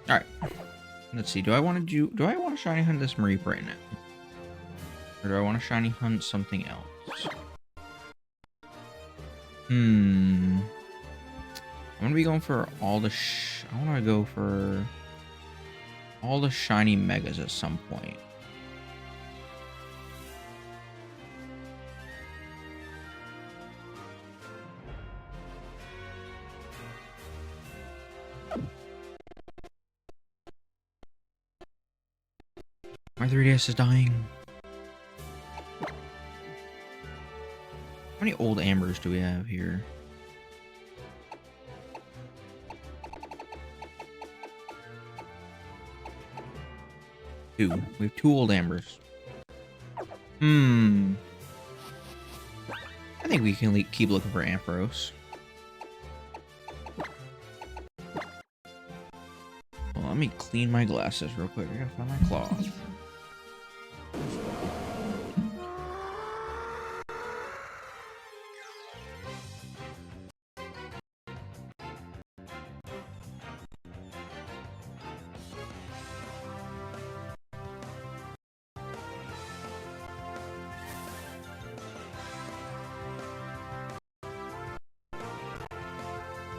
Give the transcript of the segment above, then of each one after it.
Alright. Let's see. Do I want to shiny hunt this Mareep right now? Or do I want to shiny hunt something else? I'm gonna be going for all the I wanna go for all the shiny megas at some point. My 3DS is dying. How many old Ambers do we have here? Two. We have 2 old Ambers. I think we can keep looking for Ampharos. Well, let me clean my glasses real quick. I gotta find my cloth.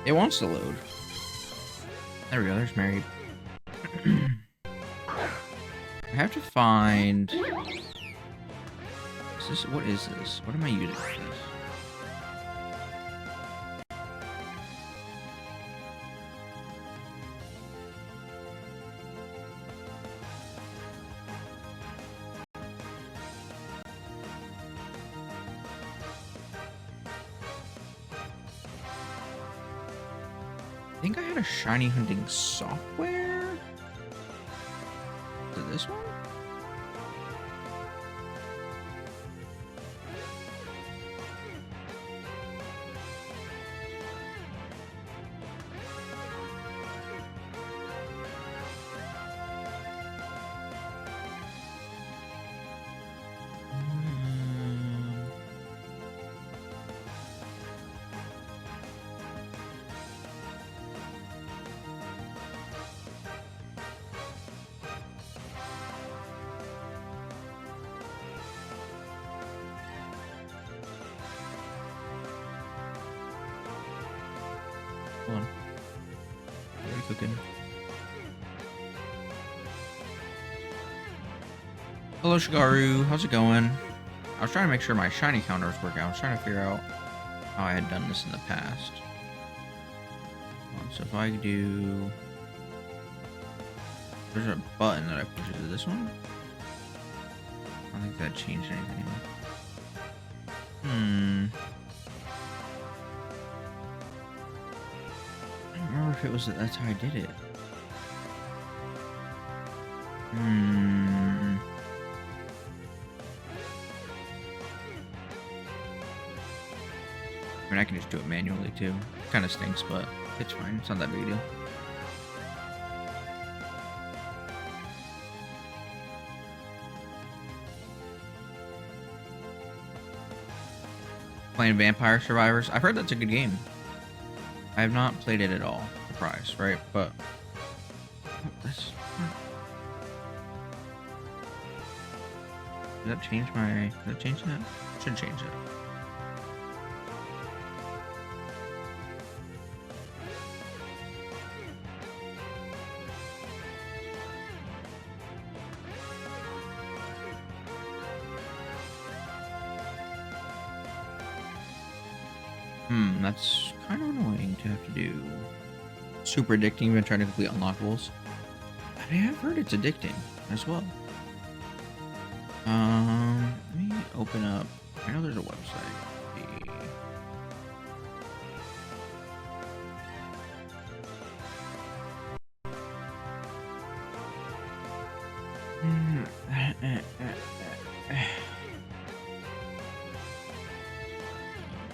It wants to load. There we go, there's Mary. I have to find... What is this? What am I using for this? I think I had a shiny hunting software. Is it this one? Hold on. What are you cooking? Hello, Shigaru. How's it going? I was trying to make sure my shiny counter was working. I was trying to figure out how I had done this in the past. So if I do... There's a button that I push. Is it this one? I don't think that changed anything. I don't remember if it was... That's how I did it. I mean, I can just do it manually too. Kind of stinks, but it's fine. It's not that big a deal. Playing Vampire Survivors. I've heard that's a good game. I have not played it at all. Surprise, right? But did that change my? Did that change that? Should change it. That's kind of annoying to have to do. Super addicting when trying to complete unlockables. I have heard it's addicting as well. Let me open up. I know there's a website.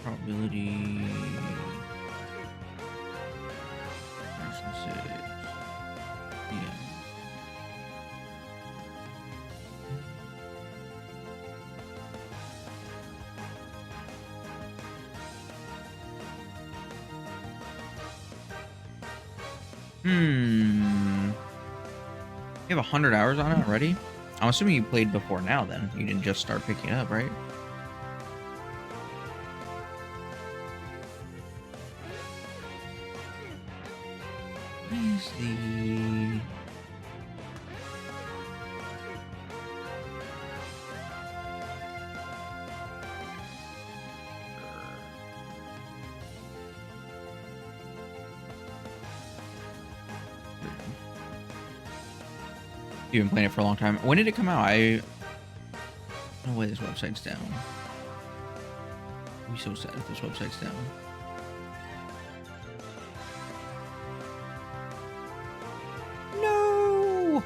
Probability. Yeah. Hmm. You have 100 hours on it already? I'm assuming you played before now then. You didn't just start picking it up, right? What is the... You've been playing it for a long time. When did it come out? No way this website's down. I'd be so sad if this website's down. No!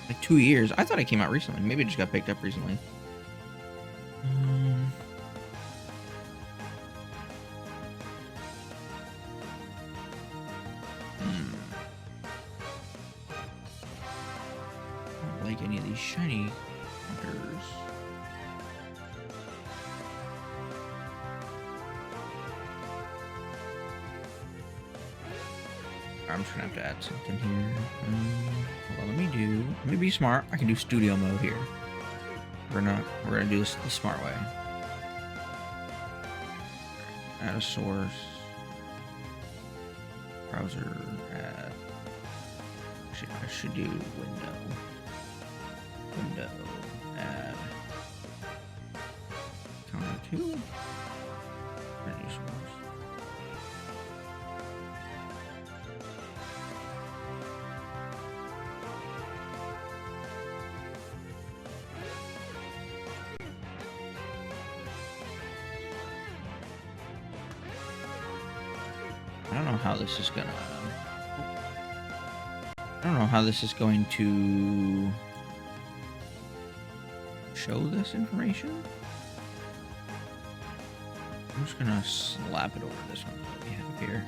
Like 2 years. I thought it came out recently. Maybe it just got picked up recently. I don't like any of these shiny hunters. I'm just gonna have to add something here. Hold on, let me be smart. I can do studio mode here. We're gonna do this the smart way. Add a source. Browser, add. Actually, I should do window. Window, add. Counter 2. Ready source. I don't know how this is gonna... I don't know how this is going to show this information. I'm just gonna slap it over this one that we have here.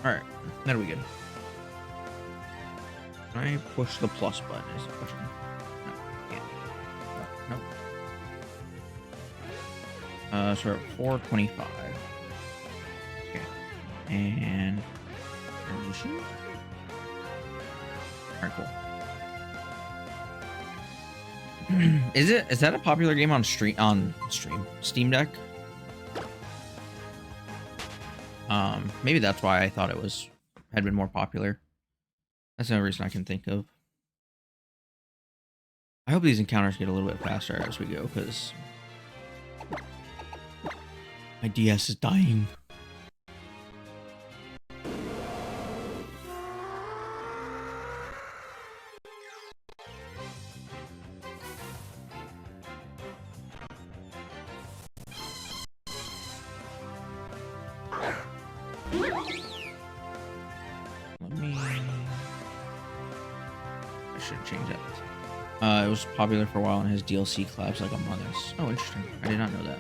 Alright, that'll be good. Can I push the plus button is the question. No, can't. Nope. So we're at 425. Okay. And transition. Alright, cool. Is that a popular game on Steam Deck? Maybe that's why I thought it had been more popular. That's the only reason I can think of. I hope these encounters get a little bit faster as we go, because my DS is dying. I should change that. It was popular for a while and his DLC collabs like Among Us. Oh, interesting. I did not know that.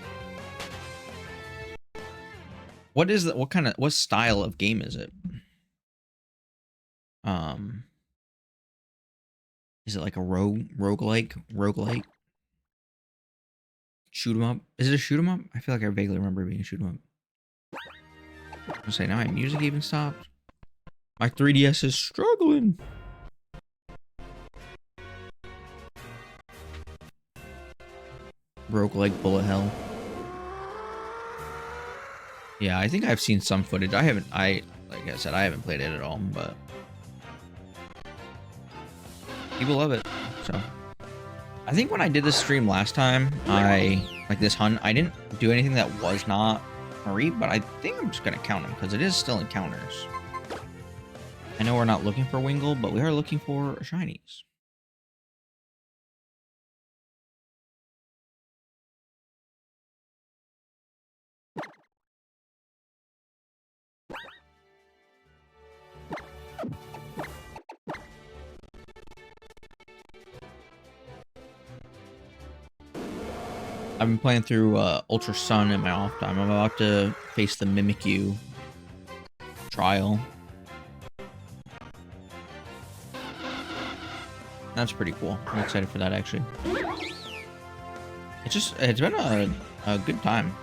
What is that? What style of game is it? Is it like a roguelike? Shoot 'em up? Is it a shoot 'em up? I feel like I vaguely remember it being a shoot 'em up. I'll say now my music even stopped. My 3DS is struggling. Roguelike bullet hell. Yeah, I think I've seen some footage. Like I said, I haven't played it at all, but people love it. So I think when I did this stream last time, like this hunt, I didn't do anything that was not Marie, but I think I'm just gonna count them because it is still encounters. I know we're not looking for Wingull, but we are looking for shinies. I've been playing through Ultra Sun in my off time. I'm about to face the Mimikyu trial. That's pretty cool. I'm excited for that, actually. It's been a good time.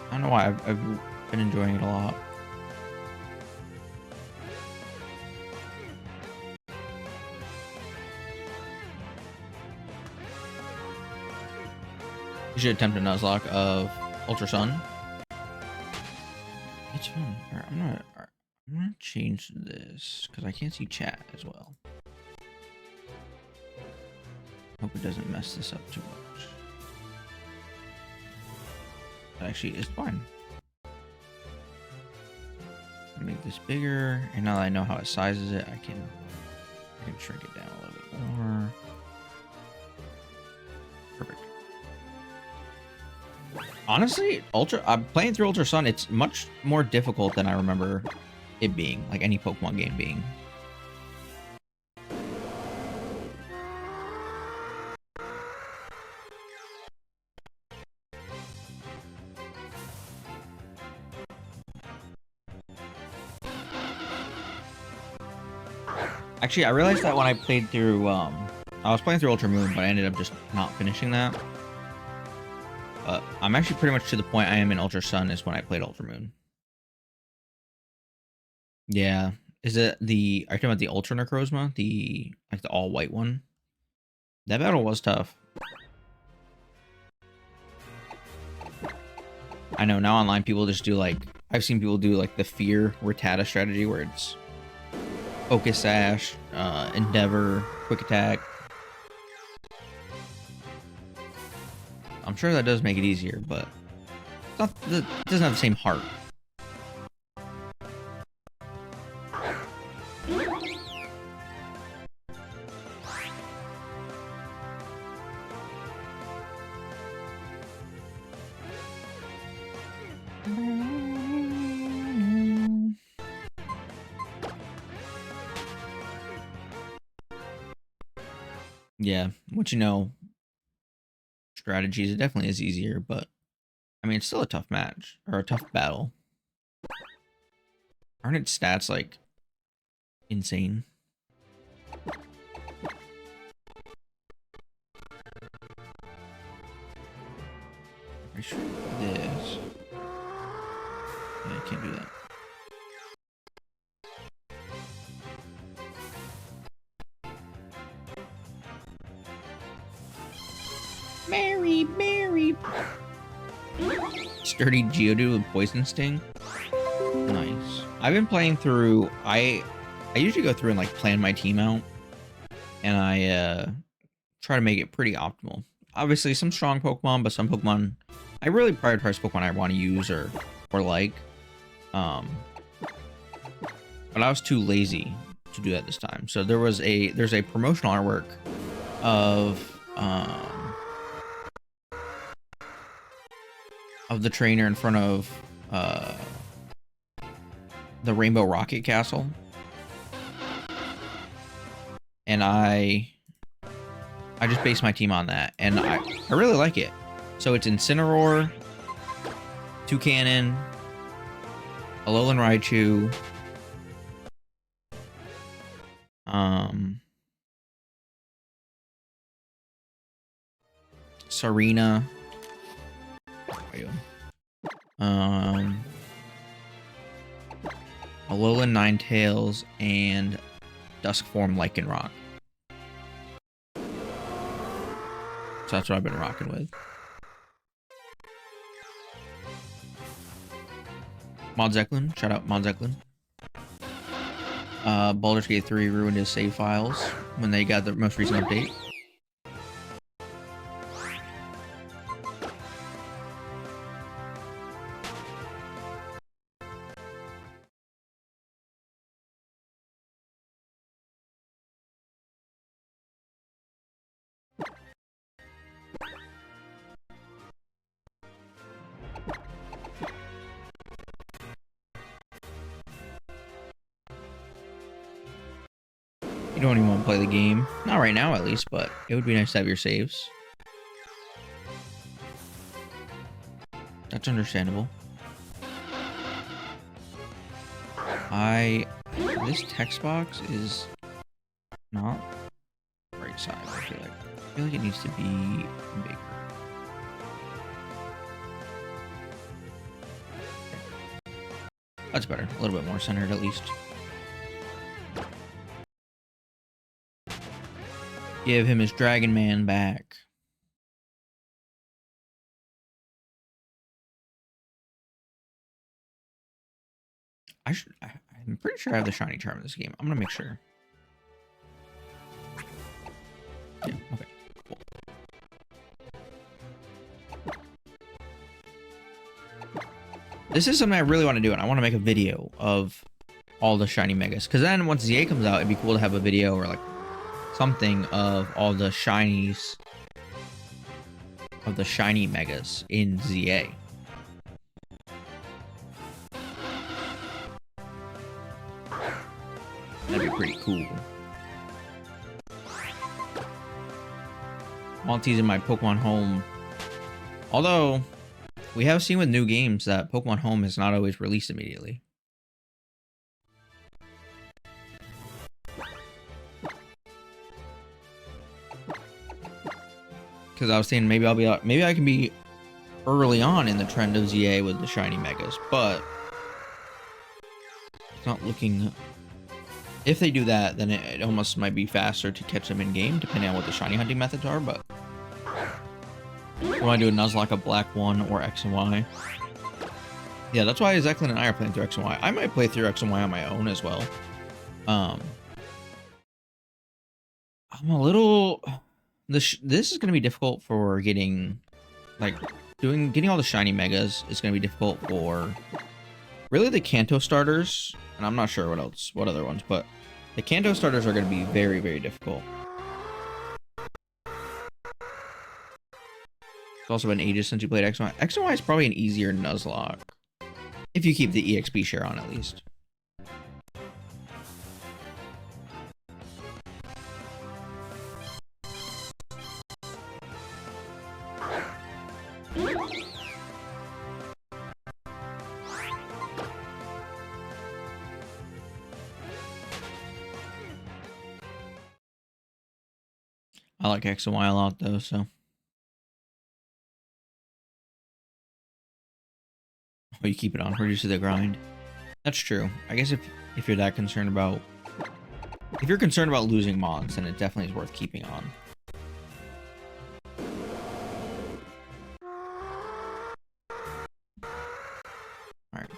I don't know why. I've been enjoying it a lot. You should attempt a Nuzlocke of Ultra Sun. It's fun. Alright, I'm gonna change this because I can't see chat as well. Hope it doesn't mess this up too much. Actually, it's fine. Make this bigger, and now that I know how it sizes it, I can shrink it down a little bit more. Perfect. Honestly, I'm playing through Ultra Sun. It's much more difficult than I remember it being, like any Pokemon game being. Actually, I realized that when I played through, I was playing through Ultra Moon, but I ended up just not finishing that. I'm actually pretty much to the point I am in Ultra Sun is when I played Ultra Moon. Yeah. Is it are you talking about the Ultra Necrozma? The all-white one? That battle was tough. I know, now online people just do I've seen people do the Fear Rattata strategy where it's Focus Sash, Endeavor, Quick Attack. I'm sure that does make it easier, but it doesn't have the same heart. Yeah, once you know strategies, it definitely is easier, but I mean, it's still a tough match, or a tough battle. Aren't its stats, insane? I should do this. Yeah, I can't do that. Mary. Sturdy Geodude with Poison Sting. Nice. I've been playing through. I usually go through and plan my team out, and I try to make it pretty optimal. Obviously, some strong Pokemon, but some Pokemon I really prioritize Pokemon I want to use or like. But I was too lazy to do that this time. So there's a promotional artwork of the trainer in front of the Rainbow Rocket Castle, and I just based my team on that, and I really like it. So it's Incineroar, Toucannon, Alolan Raichu, Serena, Alolan Ninetales, and Duskform Lycanroc. So that's what I've been rocking with. Mod Zeklin, shout out Mod Zeklin. Baldur's Gate 3 ruined his save files when they got the most recent update. You don't even want to play the game. Not right now, at least, but it would be nice to have your saves. That's understandable. This text box is not right size. I feel like it needs to be bigger. That's better. A little bit more centered, at least. Give him his Dragon Man back. I'm pretty sure I have the shiny charm in this game. I'm gonna make sure. Yeah, okay. Cool. This is something I really want to do, and I want to make a video of all the shiny megas. Because then once ZA comes out, it'd be cool to have a video or like something of all the shinies of the shiny megas in ZA. That'd be pretty cool. While teasing my Pokemon Home. Although, we have seen with new games that Pokemon Home is not always released immediately. Because I was saying maybe I can be early on in the trend of ZA with the shiny megas, but it's not looking. If they do that, then it almost might be faster to catch them in game, depending on what the shiny hunting methods are. But when I do a Nuzlocke, a black one, or X and Y, yeah, that's why Zeklin and I are playing through X and Y. I might play through X and Y on my own as well. I'm a little. This is going to be difficult for getting all the shiny megas. Is going to be difficult for really the Kanto starters. And I'm not sure what other ones, but the Kanto starters are going to be very, very difficult. It's also been ages since you played X and Y. X and Y is probably an easier Nuzlocke. If you keep the EXP share on, at least. I like X and Y a lot, though, so. Oh, you keep it on. Reduces the grind. That's true. I guess if you're that concerned about... If you're concerned about losing mods, then it definitely is worth keeping on. Alright.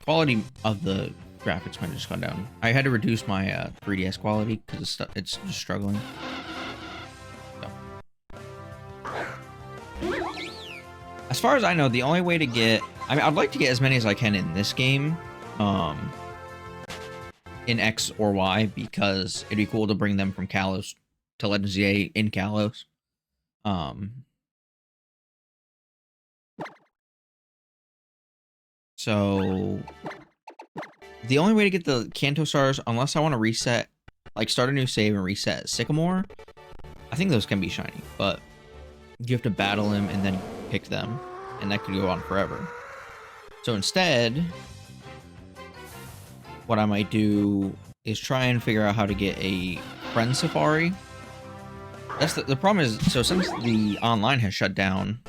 Quality of the graphics might have just gone down. I had to reduce my 3DS quality because it's just struggling. As far as I know, the only way to get... I mean, I'd like to get as many as I can in this game. In X or Y, because it'd be cool to bring them from Kalos to Legends ZA in Kalos. So... The only way to get the Kanto stars, unless I want to reset... Like, start a new save and reset Sycamore, I think those can be shiny, but... You have to battle him and then pick them, and that could go on forever. So instead, what I might do is try and figure out how to get a friend safari. That's the problem is, so since the online has shut down,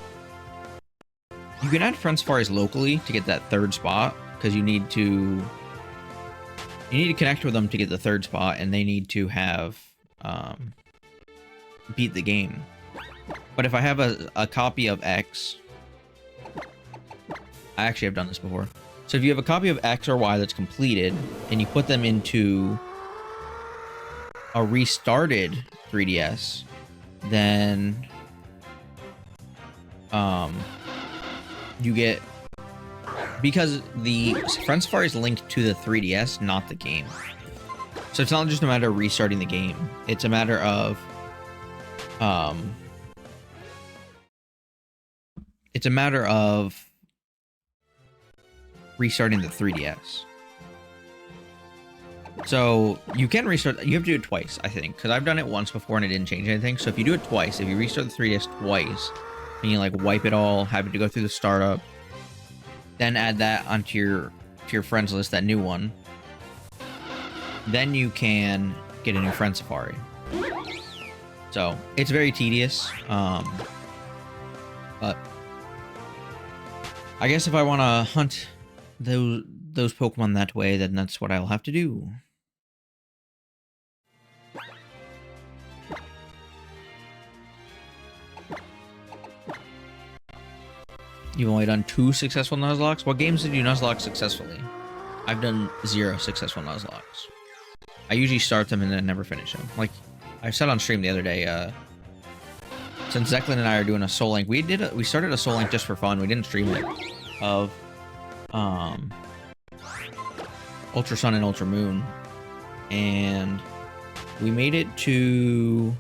you can add friend safaris locally to get that third spot, because you need to connect with them to get the third spot, and they need to have beat the game. But if I have a copy of X, I actually have done this before. So if you have a copy of X or Y that's completed, and you put them into a restarted 3DS, then you get... Because the Friend Safari is linked to the 3DS, not the game. So it's not just a matter of restarting the game. It's a matter of... It's a matter of restarting the 3DS. So you can restart. You have to do it twice, I think, because I've done it once before and it didn't change anything. So if you do it twice, if you restart the 3DS twice, and you like wipe it all, have it to go through the startup, then add that onto your friends list, that new one, then you can get a new friend safari. So it's very tedious. But I guess if I want to hunt those Pokemon that way, then that's what I'll have to do. You've only done 2 successful Nuzlocks? What games did you Nuzlocke successfully? I've done 0 successful Nuzlocks. I usually start them and then never finish them. Like, I said on stream the other day, since Zeklin and I are doing a Soul Link, we started a Soul Link just for fun. We didn't stream it. Of, Ultra Sun and Ultra Moon. And we made it to,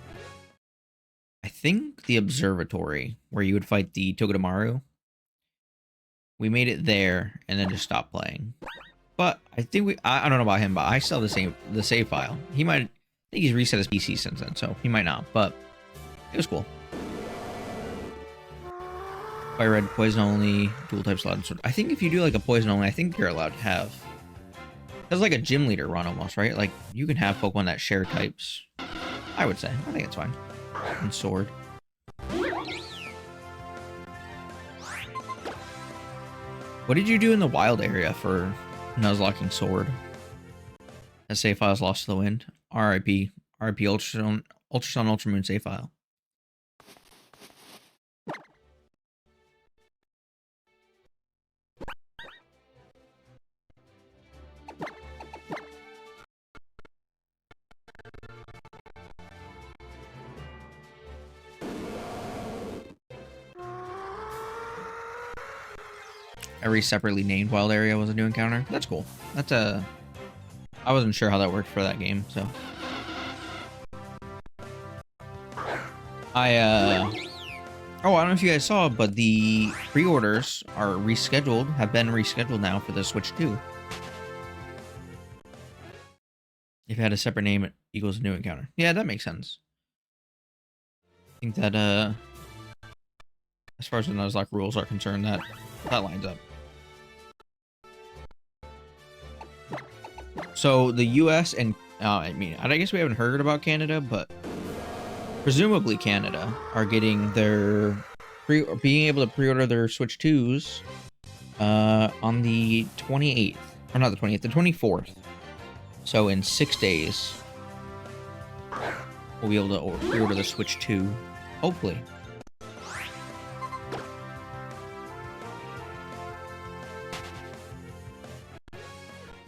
I think, the observatory, where you would fight the Togedemaru. We made it there, and then just stopped playing. But I think I don't know about him, but I still have the save file. He might, I think he's reset his PC since then, so he might not, but it was cool. Fire Red, Poison Only, Dual Type Slot. I think if you do like a Poison Only, I think you're allowed to have, it's like a gym leader run almost, right? Like, you can have Pokemon that share types. I would say. I think it's fine. And Sword. What did you do in the wild area for Nuzlocking Sword? That save file's lost to the wind. RIP. RIP Ultra Sun, Ultra Moon save file. Every separately named wild area was a new encounter. That's cool. That's a... I wasn't sure how that worked for that game, so... Oh, I don't know if you guys saw, but the pre-orders are rescheduled, have been rescheduled now for the Switch 2. If it had a separate name, it equals a new encounter. Yeah, that makes sense. I think that, as far as the Nuzlocke rules are concerned, that lines up. So the US and I guess we haven't heard about Canada, but presumably Canada are getting their being able to pre-order their Switch 2s on the 28th, or not the 28th, the 24th. So in 6 days, we'll be able to pre-order the Switch 2, hopefully.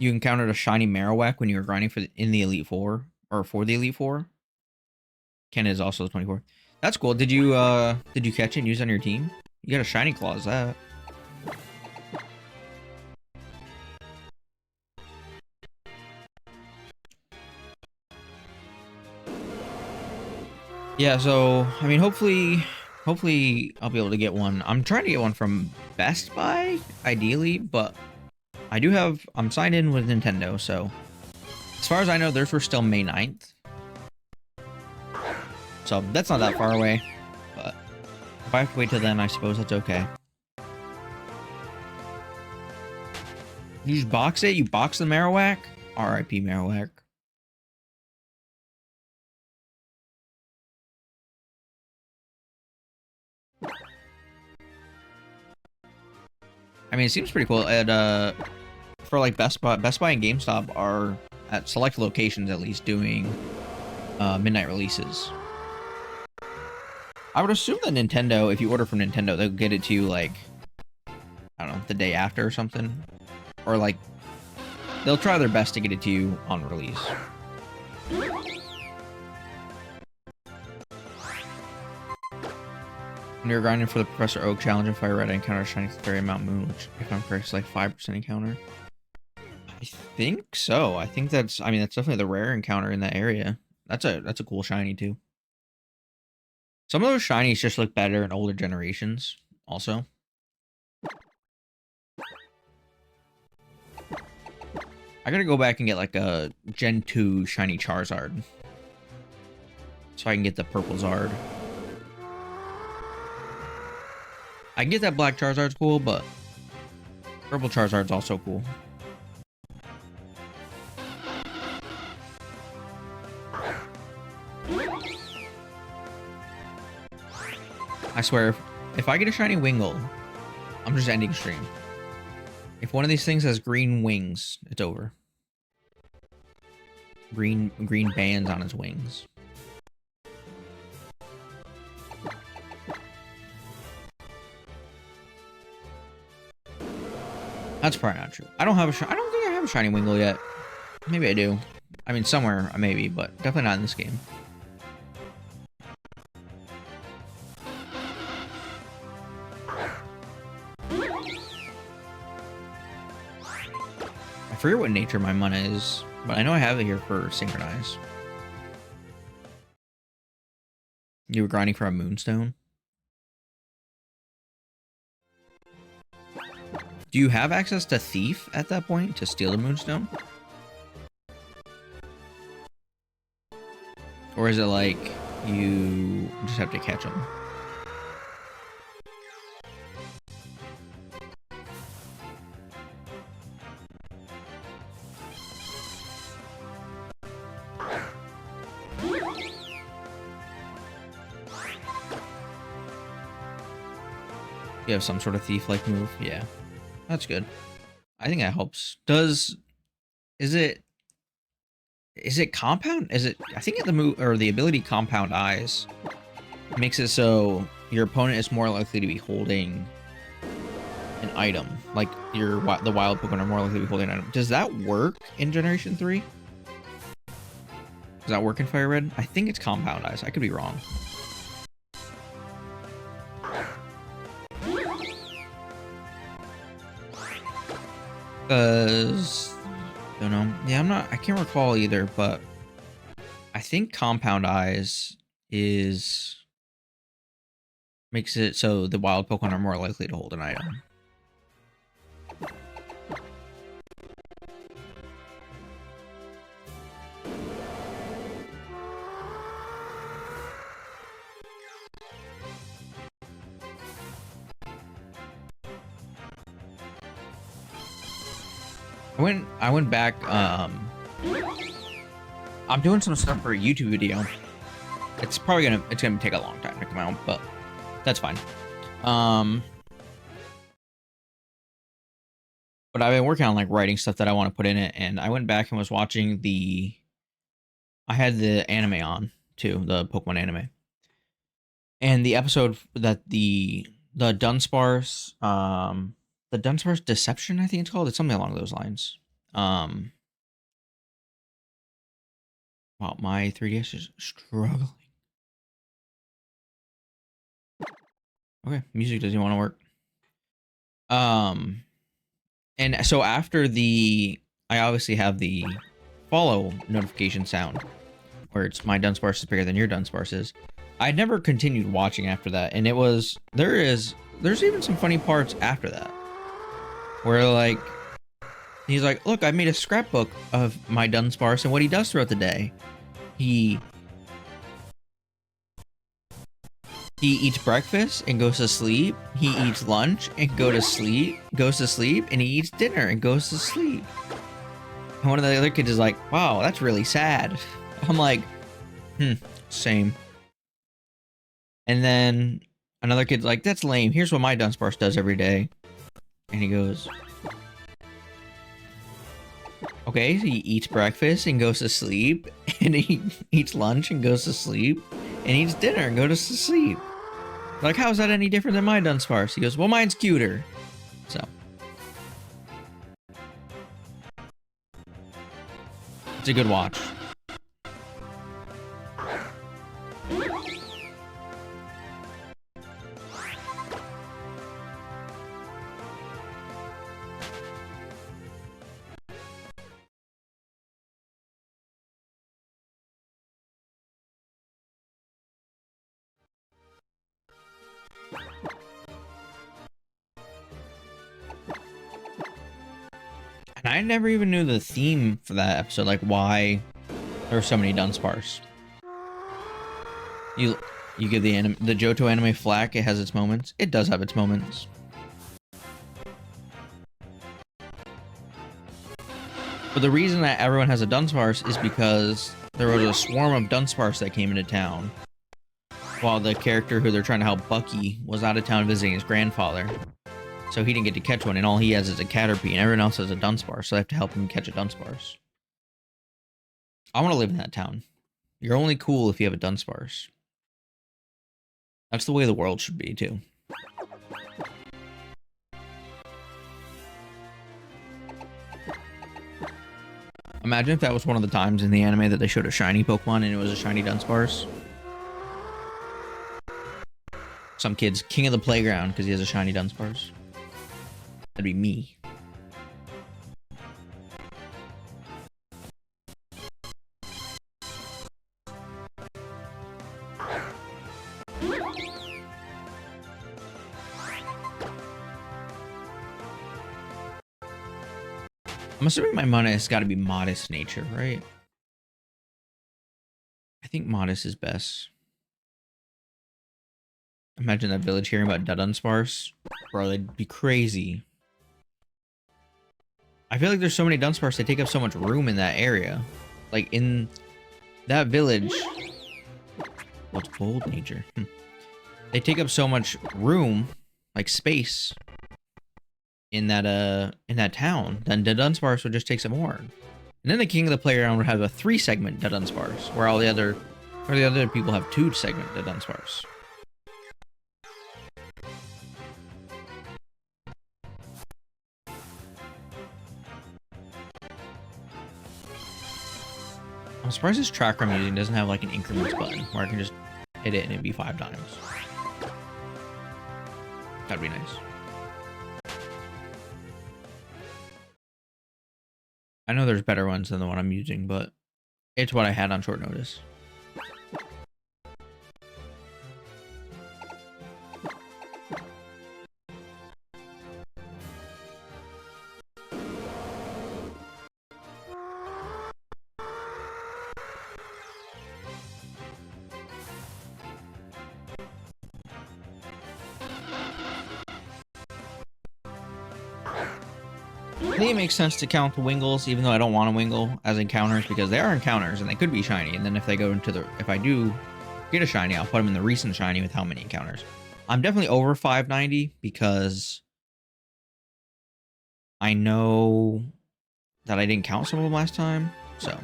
You encountered a shiny Marowak when you were grinding in the Elite Four, or for the Elite Four. Canada is also the 24th. That's cool. Did you catch it and use it on your team? You got a shiny claws that. Yeah, so I mean, hopefully I'll be able to get one. I'm trying to get one from Best Buy, ideally, but I'm signed in with Nintendo, so as far as I know, theirs were still May 9th. So that's not that far away, but if I have to wait till then, I suppose that's okay. You just box it? You box the Marowak? RIP Marowak. I mean, it seems pretty cool. For like Best Buy and GameStop are at select locations at least doing midnight releases. I would assume that Nintendo, if you order from Nintendo, they'll get it to you like, I don't know, the day after or something, or like they'll try their best to get it to you on release. When you're grinding for the Professor Oak challenge in Fire Red, I encountered a shiny Fairy Mount Moon, which, if I'm correct, is like 5% encounter. I think so. I think that's, I mean, that's definitely the rare encounter in that area. That's a cool shiny too. Some of those shinies just look better in older generations, also. I gotta go back and get like a Gen 2 shiny Charizard, so I can get the purple Zard. I can get that black Charizard's cool, but purple Charizard's also cool. I swear, if I get a shiny Wingull, I'm just ending stream. If one of these things has green wings, it's over. Green bands on his wings. That's probably not true. I don't think I have a shiny Wingull yet. Maybe I do. I mean, somewhere maybe, but definitely not in this game. I forget what nature my mana is, but I know I have it here for Synchronize. You were grinding for a Moonstone? Do you have access to Thief at that point to steal the Moonstone? Or is it like you just have to catch them? You have some sort of thief-like move? Yeah. That's good. I think that helps. Is it compound? I think the move or the ability Compound Eyes makes it so your opponent is more likely to be holding an item. Like the wild Pokemon are more likely to be holding an item. Does that work in Generation 3? Does that work in Fire Red? I think it's Compound Eyes. I could be wrong. Don't know. Yeah, I can't recall either, but I think Compound Eyes makes it so the wild Pokemon are more likely to hold an item. I went back, I'm doing some stuff for a YouTube video. It's gonna take a long time to come out, but that's fine. But I've been working on like writing stuff that I want to put in it, and I went back and was watching I had the anime on too, the Pokemon anime. And the episode that the Dunsparce, the Dunsparce Deception, I think it's called. It's something along those lines. Wow, my 3DS is struggling. Okay, music doesn't want to work. And so after I obviously have the follow notification sound, where it's my Dunsparce is bigger than your Dunsparce is. I never continued watching after that, and there's even some funny parts after that, where like he's like, look, I made a scrapbook of my Dunsparce and what he does throughout the day. He eats breakfast and goes to sleep. He eats lunch and goes to sleep, and he eats dinner and goes to sleep. And one of the other kids is like, wow, that's really sad. I'm like, same. And then another kid's like, that's lame. Here's what my Dunsparce does every day. And he goes, okay, so he eats breakfast and goes to sleep, and he eats lunch and goes to sleep, and eats dinner and goes to sleep. Like, how is that any different than my Dunsparce? He goes, well, mine's cuter. So. It's a good watch. And I never even knew the theme for that episode, like why there were so many Dunsparce. You give the Johto anime flack, it has its moments. It does have its moments. But the reason that everyone has a Dunsparce is because there was a swarm of Dunsparce that came into town. while the character who they're trying to help, Bucky, was out of town visiting his grandfather. So he didn't get to catch one, and all he has is a Caterpie, and everyone else has a Dunsparce, so they have to help him catch a Dunsparce. I want to live in that town. You're only cool if you have a Dunsparce. That's the way the world should be, too. Imagine if that was one of the times in the anime that they showed a shiny Pokemon and it was a shiny Dunsparce. Some kid's king of the playground because he has a shiny Dunsparce. That'd be me. I'm assuming my mana has got to be modest nature, right? I think modest is best. Imagine that village hearing about Dunsparce. Bro, they'd be crazy. I feel like there's so many Dunsparce, they take up so much room in that area. Like, in that village... What's bold nature? They take up so much room, like space, in that town, then the Dunsparce would just take some more. And then the king of the playground would have a 3-segment Dunsparce, where the other people have 2-segment Dunsparce. I'm surprised this tracker I'm using doesn't have like an increments button where I can just hit it and it'd be 5 times. That'd be nice. I know there's better ones than the one I'm using, but it's what I had on short notice. I think it makes sense to count the Wingles, even though I don't want to Wingle as encounters, because they are encounters and they could be shiny. And then if they go into if I do get a shiny, I'll put them in the recent shiny with how many encounters. I'm definitely over 590 because I know that I didn't count some of them last time. So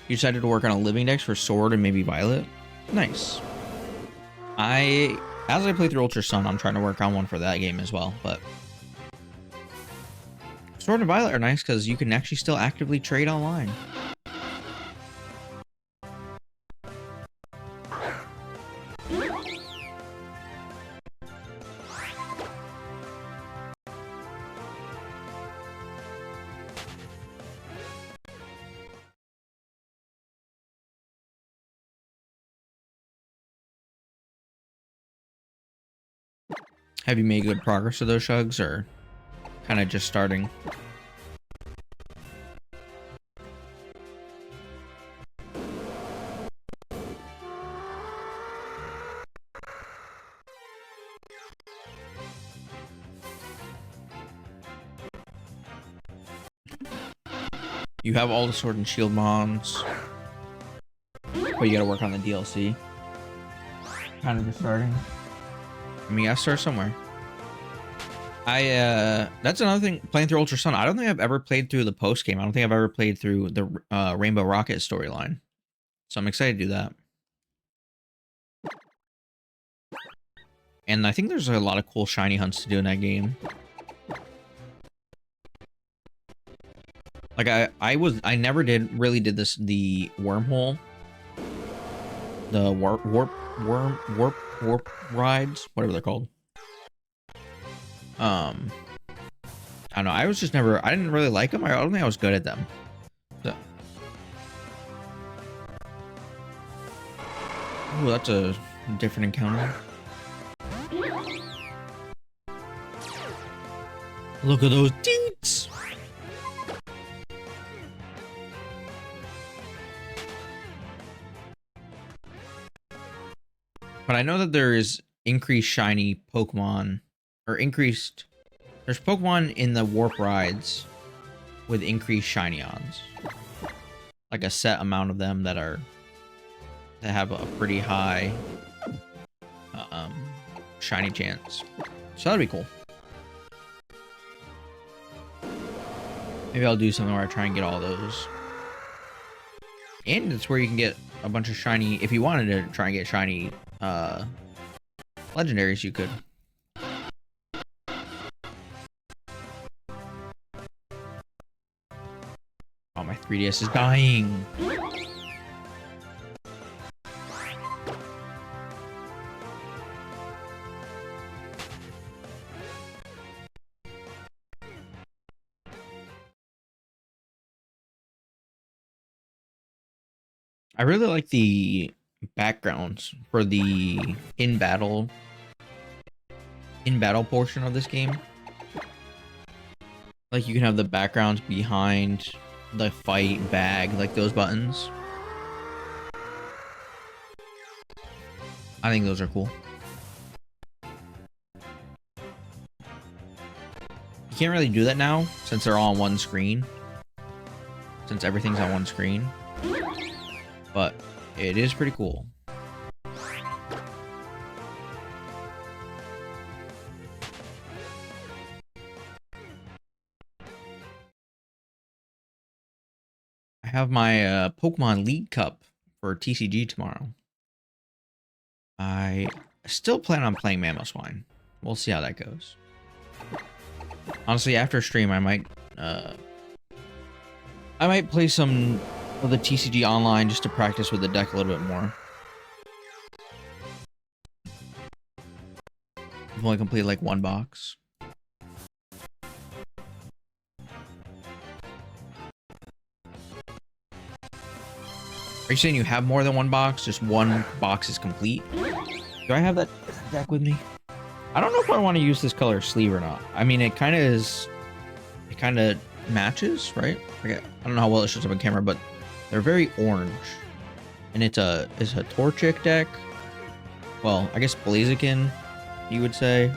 you decided to work on a living dex for Sword and maybe Violet. Nice. As I play through Ultra Sun, I'm trying to work on one for that game as well, but Sword and Violet are nice because you can actually still actively trade online. Have you made good progress with those Shugs, or kind of just starting? You have all the Sword and Shield mons, but you gotta work on the DLC. Kind of just starting. I mean, I start somewhere. That's another thing, playing through Ultra Sun. I don't think I've ever played through the post game. I don't think I've ever played through the Rainbow Rocket storyline. So I'm excited to do that. And I think there's a lot of cool shiny hunts to do in that game. Like I never really did the wormhole. The warp rides, whatever they're called. I don't know. I didn't really like them. I don't think I was good at them. So. Oh, that's a different encounter. Look at those deets. But I know that there is increased shiny Pokemon, or there's Pokemon in the warp rides with increased shiny ons. like a set amount of them that have a pretty high um, shiny chance. So that'd be cool. Maybe I'll do something where I try and get all those. And it's where you can get a bunch of shiny, if you wanted to try and get shiny legendaries, you could. Oh, my 3DS is dying. I really like the backgrounds for the in-battle portion of this game. Like, you can have the backgrounds behind the fight bag, like those buttons. I think those are cool. You can't really do that now since they're all on one screen. Since everything's on one screen. But it is pretty cool. I have my Pokemon League Cup for TCG tomorrow. I still plan on playing Mamoswine. We'll see how that goes. Honestly, after stream, I might play some of the TCG online just to practice with the deck a little bit more. I've only completed like one box. Are you saying you have more than one box? Just one box is complete? Do I have that deck with me? I don't know if I want to use this color sleeve or not. I mean, it kind of is... It kind of matches, right? I don't know how well it shows up on camera, but they're very orange. And it's a Torchic deck. Well, I guess Blaziken, you would say.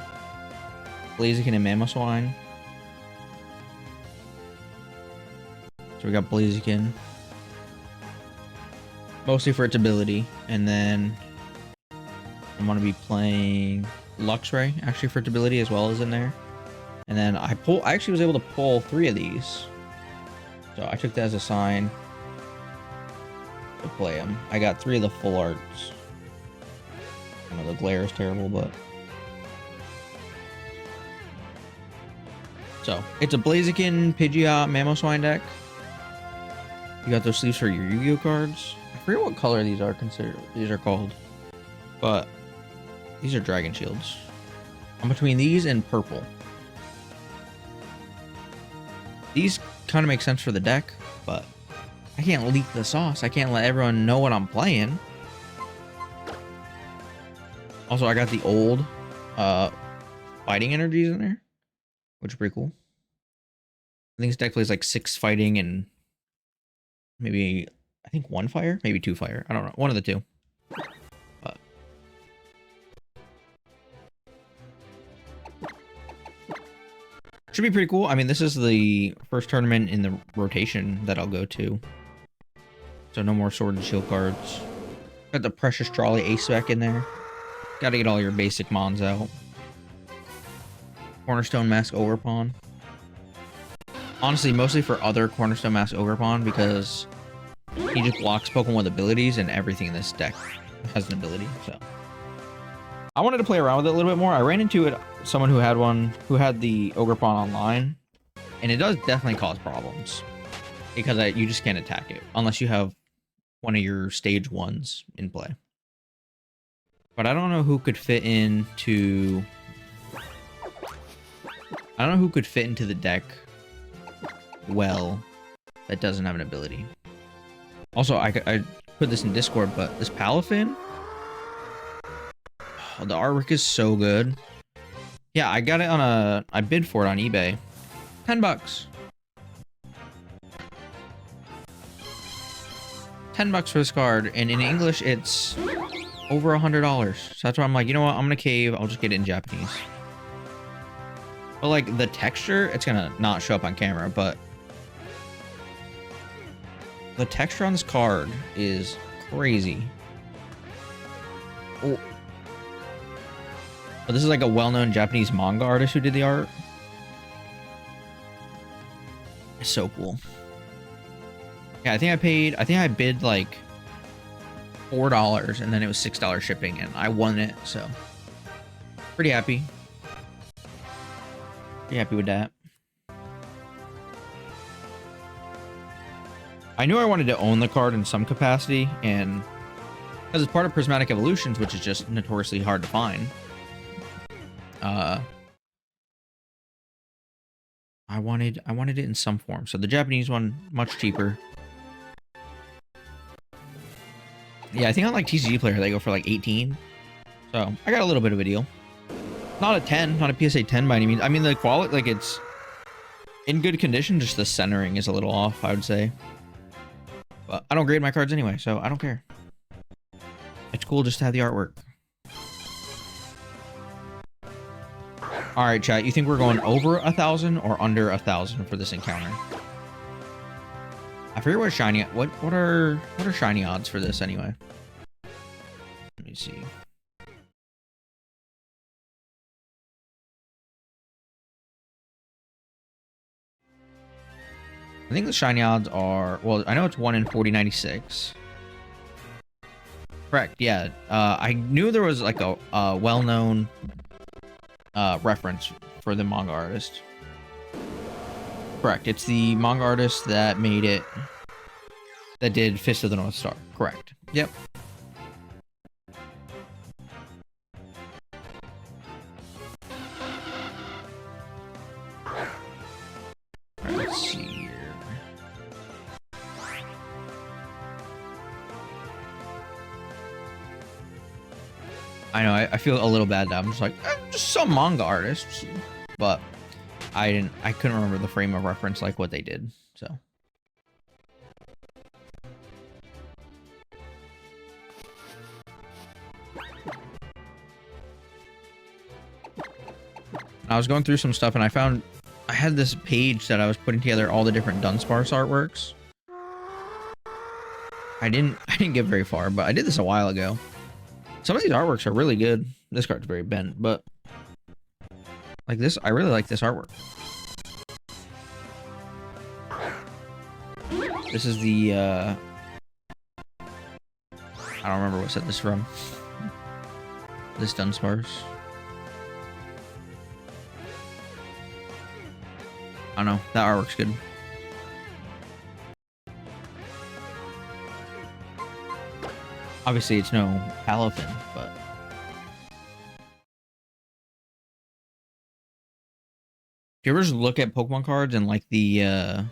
Blaziken and Mamoswine. So we got Blaziken. Mostly for its ability. And then I'm going to be playing Luxray, actually, for its ability as well as in there. And then I actually was able to pull 3 of these. So I took that as a sign to play them. I got 3 of the full arts. I know the glare is terrible, but... So, it's a Blaziken, Pidgeot, Mamoswine deck. You got those sleeves for your Yu-Gi-Oh cards. I forget what color these are called. But these are Dragon Shields. I'm between these and purple. These kind of make sense for the deck, but I can't leak the sauce. I can't let everyone know what I'm playing. Also, I got the old fighting energies in there, which is pretty cool. I think this deck plays like 6 fighting and maybe, I think 1 fire, maybe 2 fire. I don't know, one of the 2. But should be pretty cool. I mean, this is the first tournament in the rotation that I'll go to. So no more Sword and Shield cards. Got the Precious Trolley Ace back in there. Gotta get all your basic mons out. Cornerstone Mask Overpawn. Honestly, mostly for other Cornerstone Mask Overpawn because he just blocks Pokemon with abilities and everything in this deck has an ability, so. I wanted to play around with it a little bit more. I ran into someone who had the Ogerpon online, and it does definitely cause problems because you just can't attack it unless you have one of your stage 1s in play. But I don't know who could fit into... I don't know who could fit into the deck well that doesn't have an ability. Also, I put this in Discord, but this Palafin... Oh, the artwork is so good. Yeah, I got it on I bid for it on eBay. $10. $10 for this card, and in English, it's over $100. So that's why I'm like, you know what? I'm gonna cave. I'll just get it in Japanese. But like the texture, it's gonna not show up on camera, but The texture on this card is crazy. Oh. But this is like a well-known Japanese manga artist who did the art. It's so cool. Yeah, I think I bid like $4 and then it was $6 shipping and I won it, so pretty happy. Pretty happy with that. I knew I wanted to own the card in some capacity, and because it's part of Prismatic Evolutions, which is just notoriously hard to find. I wanted it in some form. So the Japanese one, much cheaper. Yeah, I think on like TCG Player they go for like 18. So I got a little bit of a deal. Not a 10, not a PSA 10 by any means. I mean the quality, like it's in good condition, just the centering is a little off, I would say. But I don't grade my cards anyway, so I don't care. It's cool just to have the artwork. All right, chat. You think we're going over 1,000 or under 1,000 for this encounter? I forget what shiny. What are shiny odds for this anyway? Let me see. I think the shiny odds are, well, I know it's 1 in 4096. Correct, yeah. I knew there was like a well-known reference for the manga artist. Correct, it's the manga artist that made it, that did Fist of the North Star. Correct. Yep. Alright, let's see here. I know, I feel a little bad now. I'm just like, just some manga artists. But I couldn't remember the frame of reference like what they did, so. I was going through some stuff and I found I had this page that I was putting together all the different Dunsparce artworks. I didn't get very far, but I did this a while ago. Some of these artworks are really good. This card's very bent, but like this, I really like this artwork. This is the I don't remember what set this from. This Dunsparce. I don't know. That artwork's good. Obviously, it's no Palafin, but if you ever just look at Pokemon cards and like the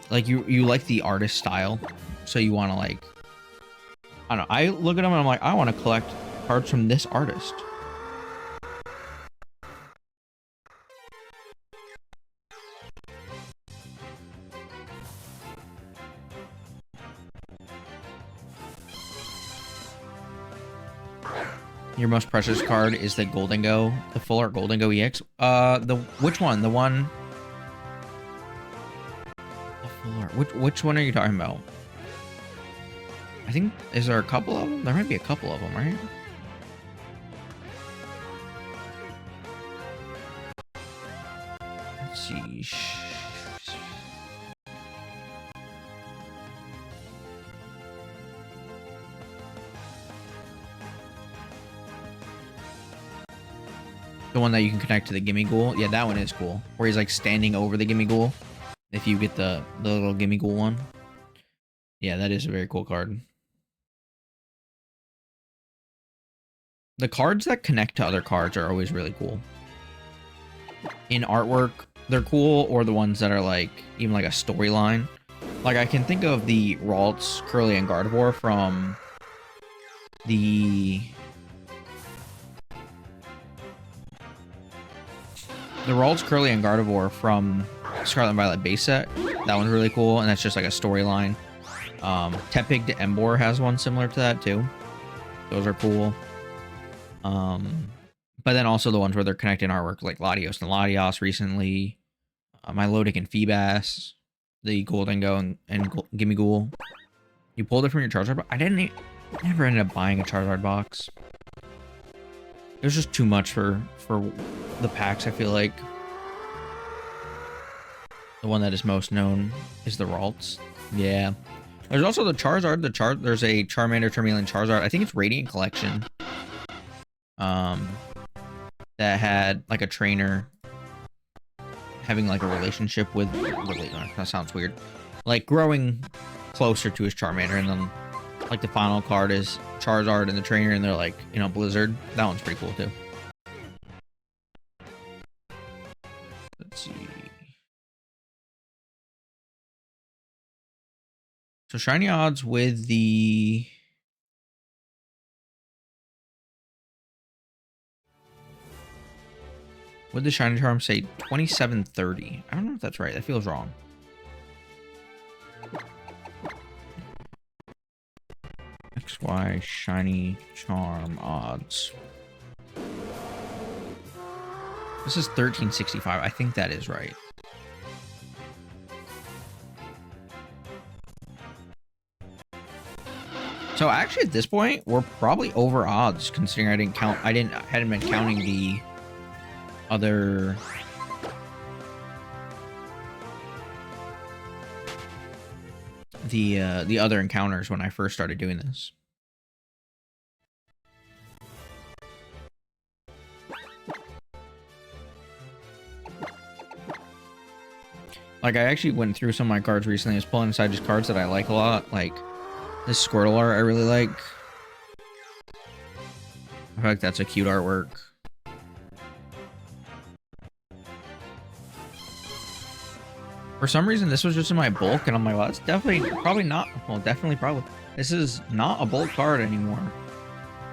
like you like the artist style, so you want to like, I don't know. I look at them and I'm like, I want to collect cards from this artist. Your most precious card is the Goldengo, the Full Art Goldengo EX. Which one? The one. The Full Art. Which one are you talking about? I think, is there a couple of them? There might be a couple of them, right? Let's see. The one that you can connect to the Gimmighoul. Yeah, that one is cool. Where he's like standing over the Gimmighoul. If you get the little Gimmighoul one. Yeah, that is a very cool card. The cards that connect to other cards are always really cool. In artwork, they're cool, or the ones that are like, even like a storyline. Like, I can think of the Ralts, Curly, and Gardevoir from the Ralts, Curly, and Gardevoir from Scarlet and Violet base set. That one's really cool, and that's just like a storyline. Tepig to Emboar has one similar to that too. Those are cool. But then also the ones where they're connecting artwork, like Latios and Latios recently. Milotic and Feebas, the Goldengo and Gimme Ghoul. You pulled it from your Charizard box. Never ended up buying a Charizard box. It was just too much for the packs, I feel like. The one that is most known is the Ralts. Yeah. There's also the Charizard. There's a Charmander, Charmeleon, Charizard. I think it's Radiant Collection. That had like a trainer having like a relationship with... That sounds weird. Like growing closer to his Charmander, and then like the final card is Charizard and the trainer, and they're like, you know, Blizzard. That one's pretty cool too. Let's see. So shiny odds with the... Would the shiny charm say 2730? I don't know if that's right. That feels wrong. XY shiny charm odds. This is 1365. I think that is right. So actually at this point, we're probably over odds considering I hadn't been counting the other the other encounters when I first started doing this. Like, I actually went through some of my cards recently. I was pulling inside just cards that I like a lot. Like, this Squirtle art I really like. I feel like that's a cute artwork. For some reason, this was just in my bulk, and I'm like, well, that's definitely, probably not, well, definitely, probably. This is not a bulk card anymore.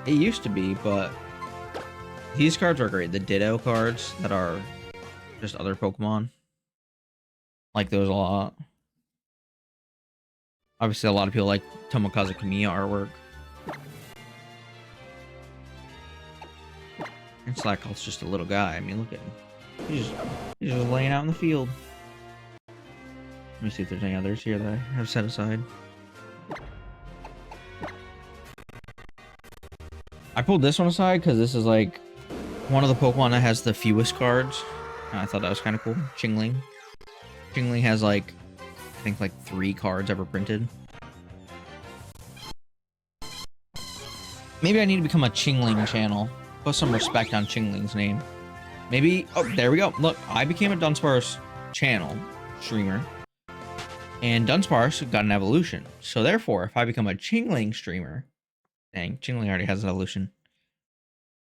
It used to be, but these cards are great. The Ditto cards that are just other Pokemon. Like those a lot. Obviously, a lot of people like Tomokazu Kamiya artwork. And Slackle's just a little guy. I mean, look at him. He's just laying out in the field. Let me see if there's any others here that I have set aside. I pulled this one aside because this is like one of the Pokemon that has the fewest cards. And I thought that was kind of cool. Chingling. Chingling has like, I think like 3 cards ever printed. Maybe I need to become a Chingling channel. Put some respect on Chingling's name. Maybe, oh, there we go. Look, I became a Dunsparce channel streamer. And Dunsparce got an evolution. So therefore, if I become a Chingling streamer, dang, Chingling already has an evolution.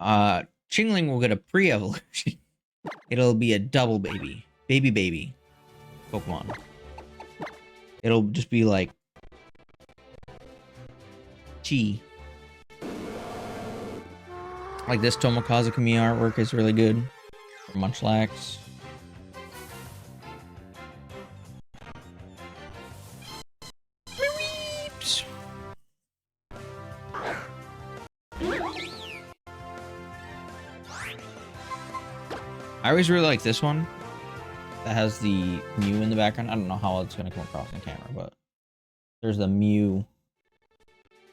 Chingling will get a pre-evolution. It'll be a double baby. Baby Pokemon. It'll just be like Chi. Like this Tomokazu Kamiya artwork is really good. For Munchlax. I always really like this one that has the Mew in the background. I don't know how it's going to come across in camera, but there's the Mew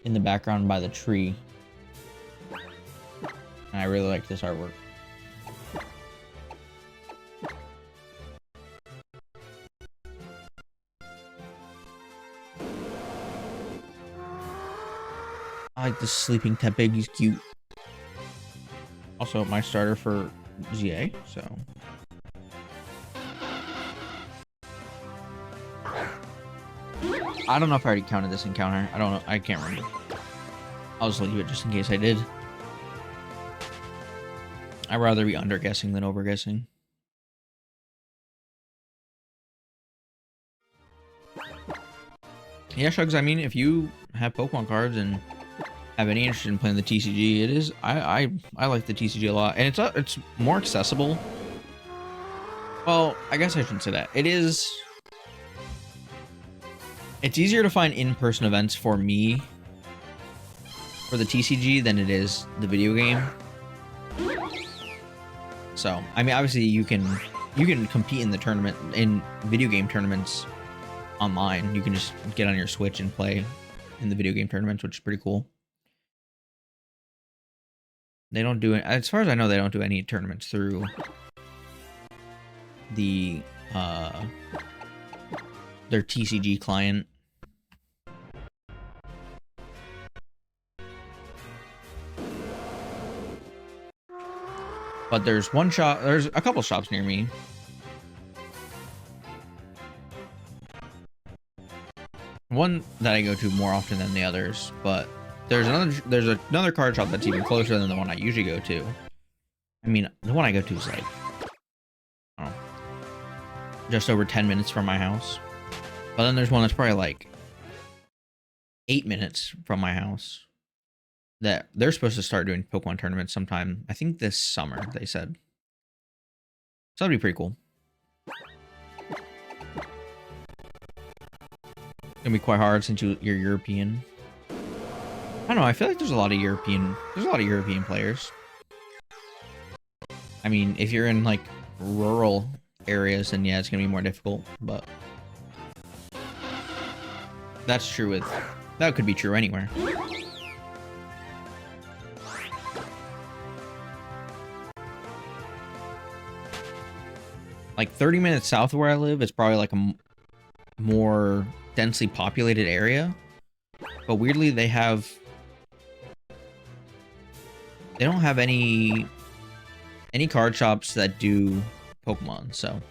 in the background by the tree. And I really like this artwork. I like the sleeping Tepig, he's cute. Also, my starter for GA, so. I don't know if I already counted this encounter. I don't know. I can't remember. I'll just leave it just in case I did. I'd rather be underguessing than overguessing. Yeah, Shugs, I mean, if you have Pokemon cards and have any interest in playing the TCG, it is I like the TCG a lot, and it's more accessible. Well, I guess I shouldn't say that. It's easier to find in-person events for me for the TCG than it is the video game. So, I mean, obviously you can you can compete in the tournament in video game tournaments online. You can just get on your Switch and play in the video game tournaments, which is pretty cool. They don't do it, as far as I know, they don't do any tournaments through the their TCG client. But there's one shop, there's a couple shops near me. One that I go to more often than the others, but there's another card shop that's even closer than the one I usually go to. I mean, the one I go to is like, I don't know, just over 10 minutes from my house. But then there's one that's probably like 8 minutes from my house that they're supposed to start doing Pokemon tournaments sometime, I think this summer, they said. So that'd be pretty cool. Gonna be quite hard since you're European. I don't know, I feel like there's a lot of European players. I mean, if you're in like rural areas, then yeah, it's gonna be more difficult, but that's true with, that could be true anywhere. Like 30 minutes south of where I live, it's probably like a more densely populated area. But weirdly, they don't have any card shops that do Pokemon, so.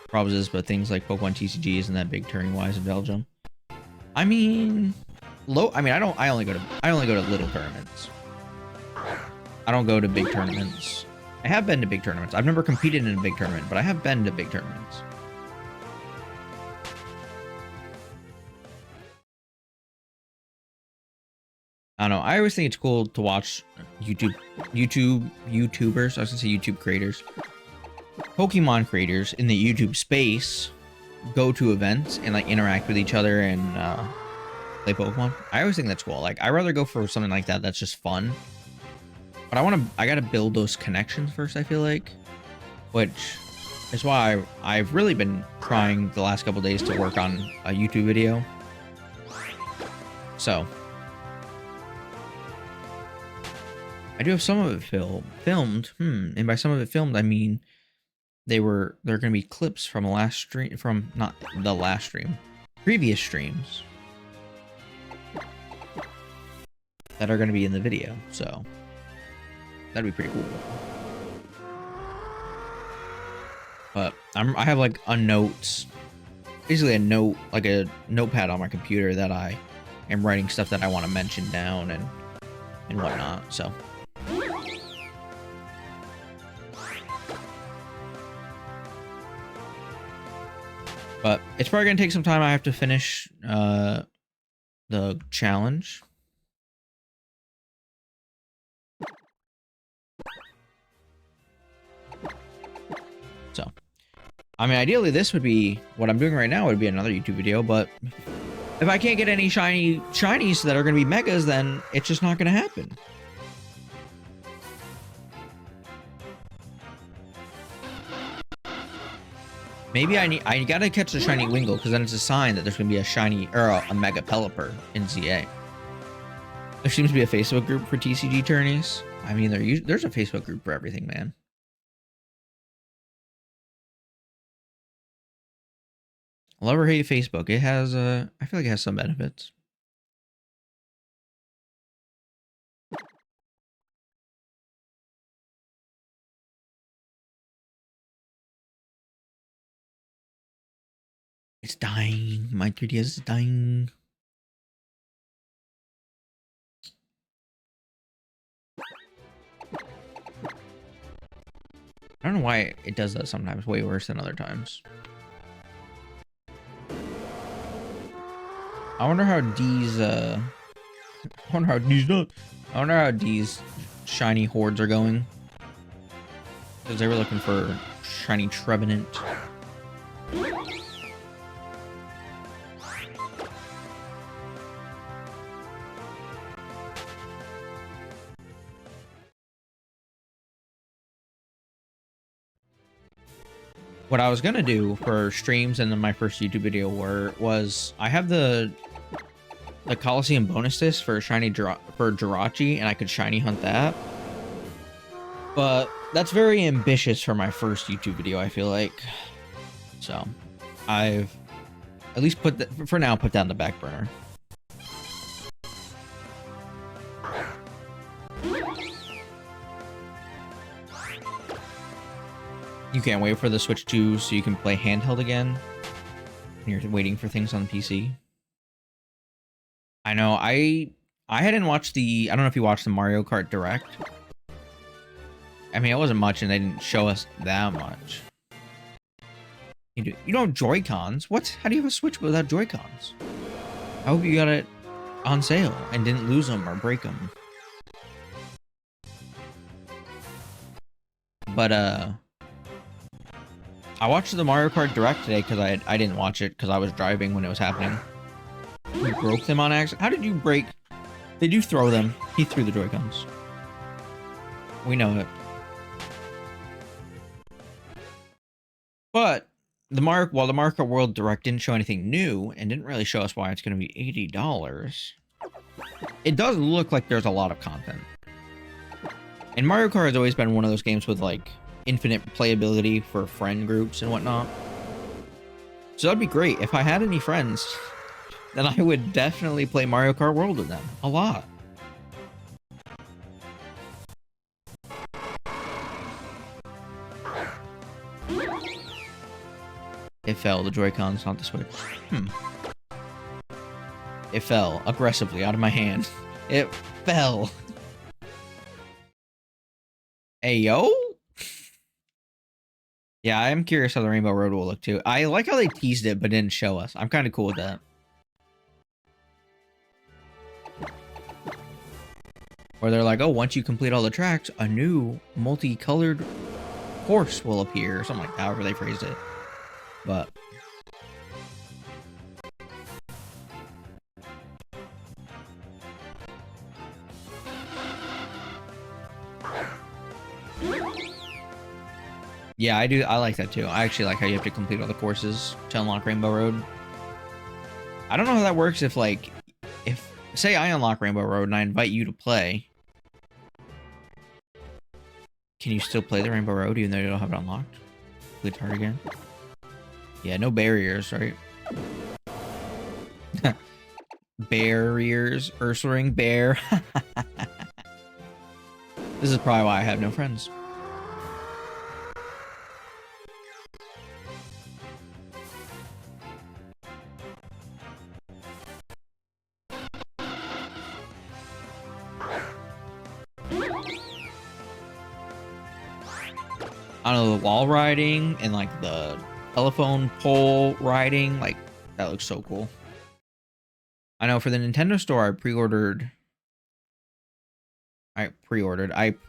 Problems is, but things like Pokemon TCG isn't that big tourney-wise in Belgium. I mean, I only go to little tournaments. I don't go to big tournaments. I have been to big tournaments. I've never competed in a big tournament, but I have been to big tournaments. I don't know. I always think it's cool to watch YouTubers. I was gonna say YouTube creators, Pokemon creators in the YouTube space go to events and like interact with each other and play Pokemon. I always think that's cool. Like, I'd rather go for something like that that's just fun. But I gotta build those connections first, I feel like. Which is why I've really been trying the last couple days to work on a YouTube video. So I do have some of it filmed. And by some of it filmed, I mean they're gonna be clips from previous streams that are gonna be in the video. So that'd be pretty cool. But I have like basically a notepad on my computer that I am writing stuff that I want to mention down and whatnot. So. But it's probably gonna take some time. I have to finish the challenge. So, I mean, ideally, this would be what I'm doing right now. Would be another YouTube video, but if I can't get any shinies that are going to be megas, then it's just not going to happen. Maybe I gotta catch the shiny Wingull, because then it's a sign that there's going to be a shiny or a mega Pelipper in ZA. There seems to be a Facebook group for TCG tourneys. I mean, there's a Facebook group for everything, man. Love or hate Facebook. It has, I feel like it has some benefits. It's dying. My 3DS is dying. I don't know why it does that sometimes. Way worse than other times. I wonder how D's shiny hordes are going. Because they were looking for shiny Trevenant. What I was gonna do for streams and then my first YouTube video was I have the Coliseum bonus disc for for Jirachi, and I could shiny hunt that. But that's very ambitious for my first YouTube video, I feel like. So I've at least put that for now, put that on the back burner. You can't wait for the Switch 2 so you can play handheld again. You're waiting for things on PC. I know. I hadn't watched the. I don't know if you watched the Mario Kart Direct. I mean, it wasn't much, and they didn't show us that much. You don't have Joy-Cons? What? How do you have a Switch without Joy-Cons? I hope you got it on sale and didn't lose them or break them. But I watched the Mario Kart Direct today because I didn't watch it because I was driving when it was happening. You broke them on accident? How did you break? Did you throw them? He threw the Joy-Cons. We know it. But while the Mario Kart World Direct didn't show anything new and didn't really show us why it's going to be $80, it does look like there's a lot of content. And Mario Kart has always been one of those games with like infinite playability for friend groups and whatnot. So that'd be great. If I had any friends, then I would definitely play Mario Kart World with them. A lot. It fell. The Joy-Cons, not the Switch. It fell aggressively out of my hand. It fell. Hey, yo? Yeah, I'm curious how the Rainbow Road will look too. I like how they teased it but didn't show us. I'm kind of cool with that. Or they're like, oh, once you complete all the tracks, a new multicolored course will appear, or something like that, however they phrased it. But yeah, I do. I like that too. I actually like how you have to complete all the courses to unlock Rainbow Road. I don't know how that works if say I unlock Rainbow Road and I invite you to play. Can you still play the Rainbow Road even though you don't have it unlocked? Complete hard again. Yeah, no barriers, right? Barriers, Ursaring Bear. This is probably why I have no friends. I don't know, the wall riding and like the telephone pole riding, like that looks so cool. I know for the Nintendo store, I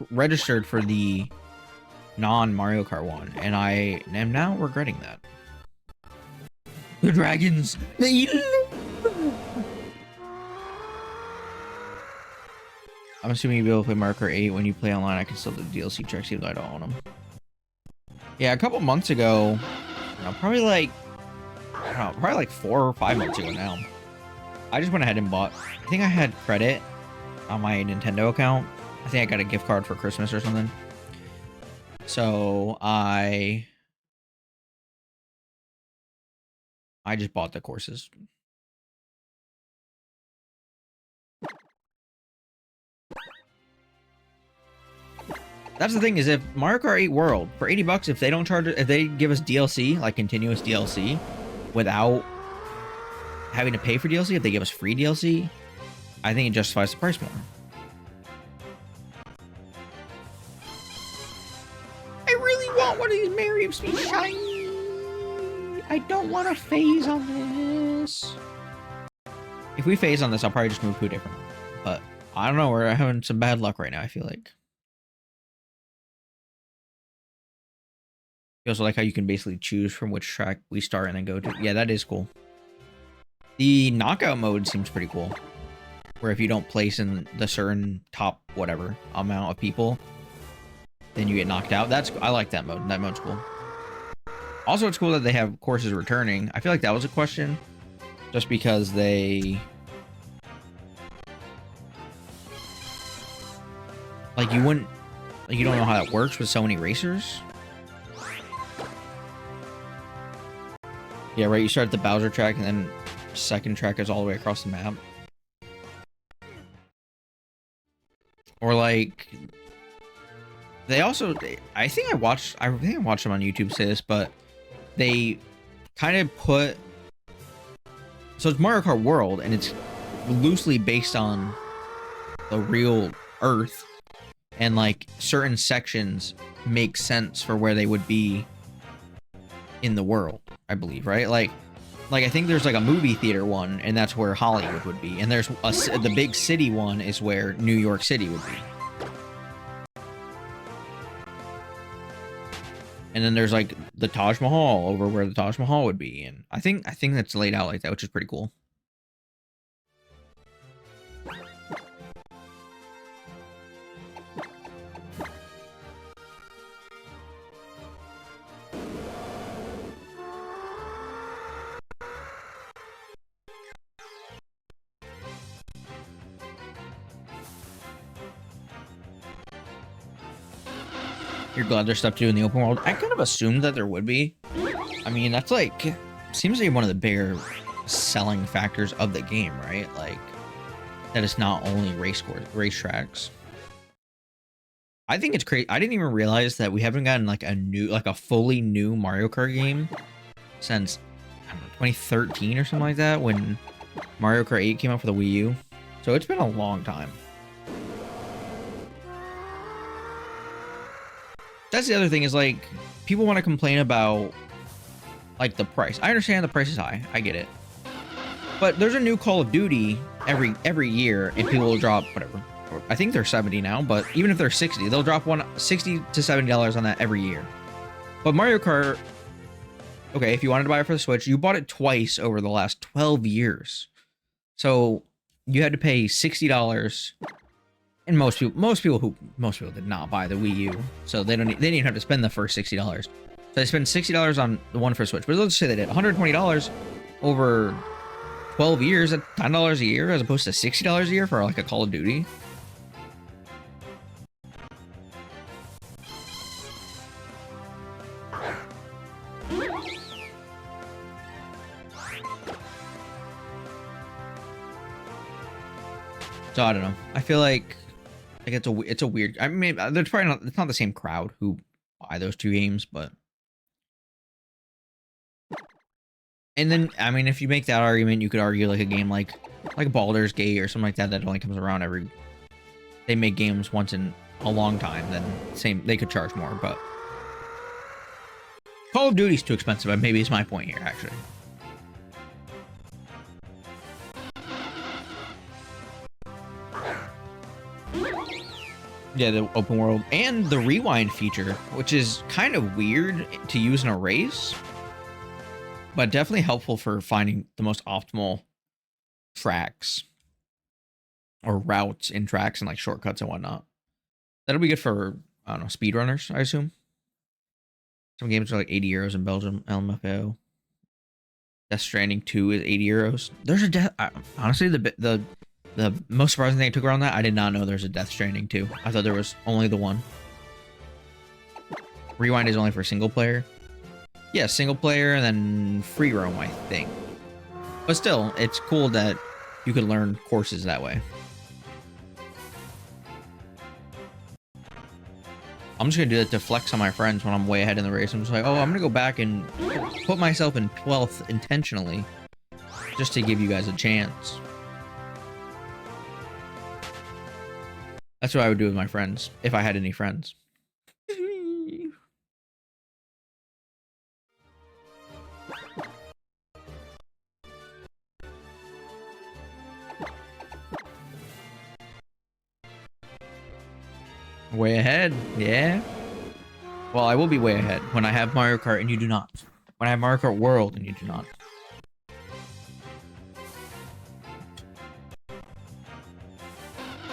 registered for the non-Mario Kart one, and I am now regretting that. The dragons! I'm assuming you'll be able to play Mario Kart 8 when you play online. I can still do DLC tracks even though I don't own them. Yeah, a couple months ago, probably like 4 or 5 months ago now, I just went ahead and bought, I think I had credit on my Nintendo account. I think I got a gift card for Christmas or something. So I just bought the courses. That's the thing, is if Mario Kart 8 World, for $80, if they don't charge it, if they give us DLC, like continuous DLC, without having to pay for DLC, if they give us free DLC, I think it justifies the price more. I really want one of these Mariams to be shiny. I don't want to phase on this. If we phase on this, I'll probably just move to a different one. But I don't know, we're having some bad luck right now, I feel like. You also like how you can basically choose from which track we start and then go to. Yeah, that is cool. The knockout mode seems pretty cool. Where if you don't place in the certain top whatever amount of people, then you get knocked out. I like that mode. That mode's cool. Also, it's cool that they have courses returning. I feel like that was a question, just because they like you wouldn't like you don't know how that works with so many racers. Yeah, right. You start at the Bowser track, and then second track is all the way across the map. Or like, they also, I think I watched them on YouTube say this, but they kind of put, so it's Mario Kart World, and it's loosely based on the real Earth, and like certain sections make sense for where they would be in the world, I believe, right? Like I think there's like a movie theater one, and that's where Hollywood would be, and there's the big city one is where New York City would be, and then there's like the Taj Mahal over where the Taj Mahal would be, and I think that's laid out like that, which is pretty cool. You're glad there's stuff to do in the open world? I kind of assumed that there would be. I mean, that's like, seems to be one of the bigger selling factors of the game, right? Like, that it's not only racetracks. I think it's crazy. I didn't even realize that we haven't gotten like a fully new Mario Kart game since, I don't know, 2013 or something like that, when Mario Kart 8 came out for the Wii U. So it's been a long time. That's the other thing, is like, people want to complain about like the price. I understand the price is high. I get it. But there's a new Call of Duty every year, and people will drop whatever. I think they're 70 now, but even if they're 60, they'll drop $60 to $70 on that every year. But Mario Kart, okay, if you wanted to buy it for the Switch, you bought it twice over the last 12 years. So you had to pay $60. And most people did not buy the Wii U, so they didn't even have to spend the first $60. So they spend $60 on the one for Switch. But let's say they did $120 over 12 years at $10 a year, as opposed to $60 a year for like a Call of Duty. So I don't know. I feel like it's a weird. I mean, there's probably not. It's not the same crowd who buy those two games, but. And then, I mean, if you make that argument, you could argue like a game like Baldur's Gate or something like that only comes around every. They make games once in a long time. Then they could charge more, but. Call of Duty's too expensive. And maybe it's my point here, actually. Yeah, the open world and the rewind feature, which is kind of weird to use in a race, but definitely helpful for finding the most optimal tracks or routes in tracks and like shortcuts and whatnot. That'll be good for, I don't know, speedrunners, I assume. Some games are like 80 euros in Belgium, LMFAO. Death Stranding 2 is 80 euros. There's a honestly, the most surprising thing I took around that, I did not know there's a Death Stranding 2. I thought there was only the one. Rewind is only for single player. Yeah, single player and then free roam, I think. But still, it's cool that you could learn courses that way. I'm just gonna do that to flex on my friends when I'm way ahead in the race. I'm just like, oh, I'm gonna go back and put myself in 12th intentionally, just to give you guys a chance. That's what I would do with my friends, if I had any friends. Way ahead, yeah. Well, I will be way ahead when I have Mario Kart and you do not. When I have Mario Kart World and you do not.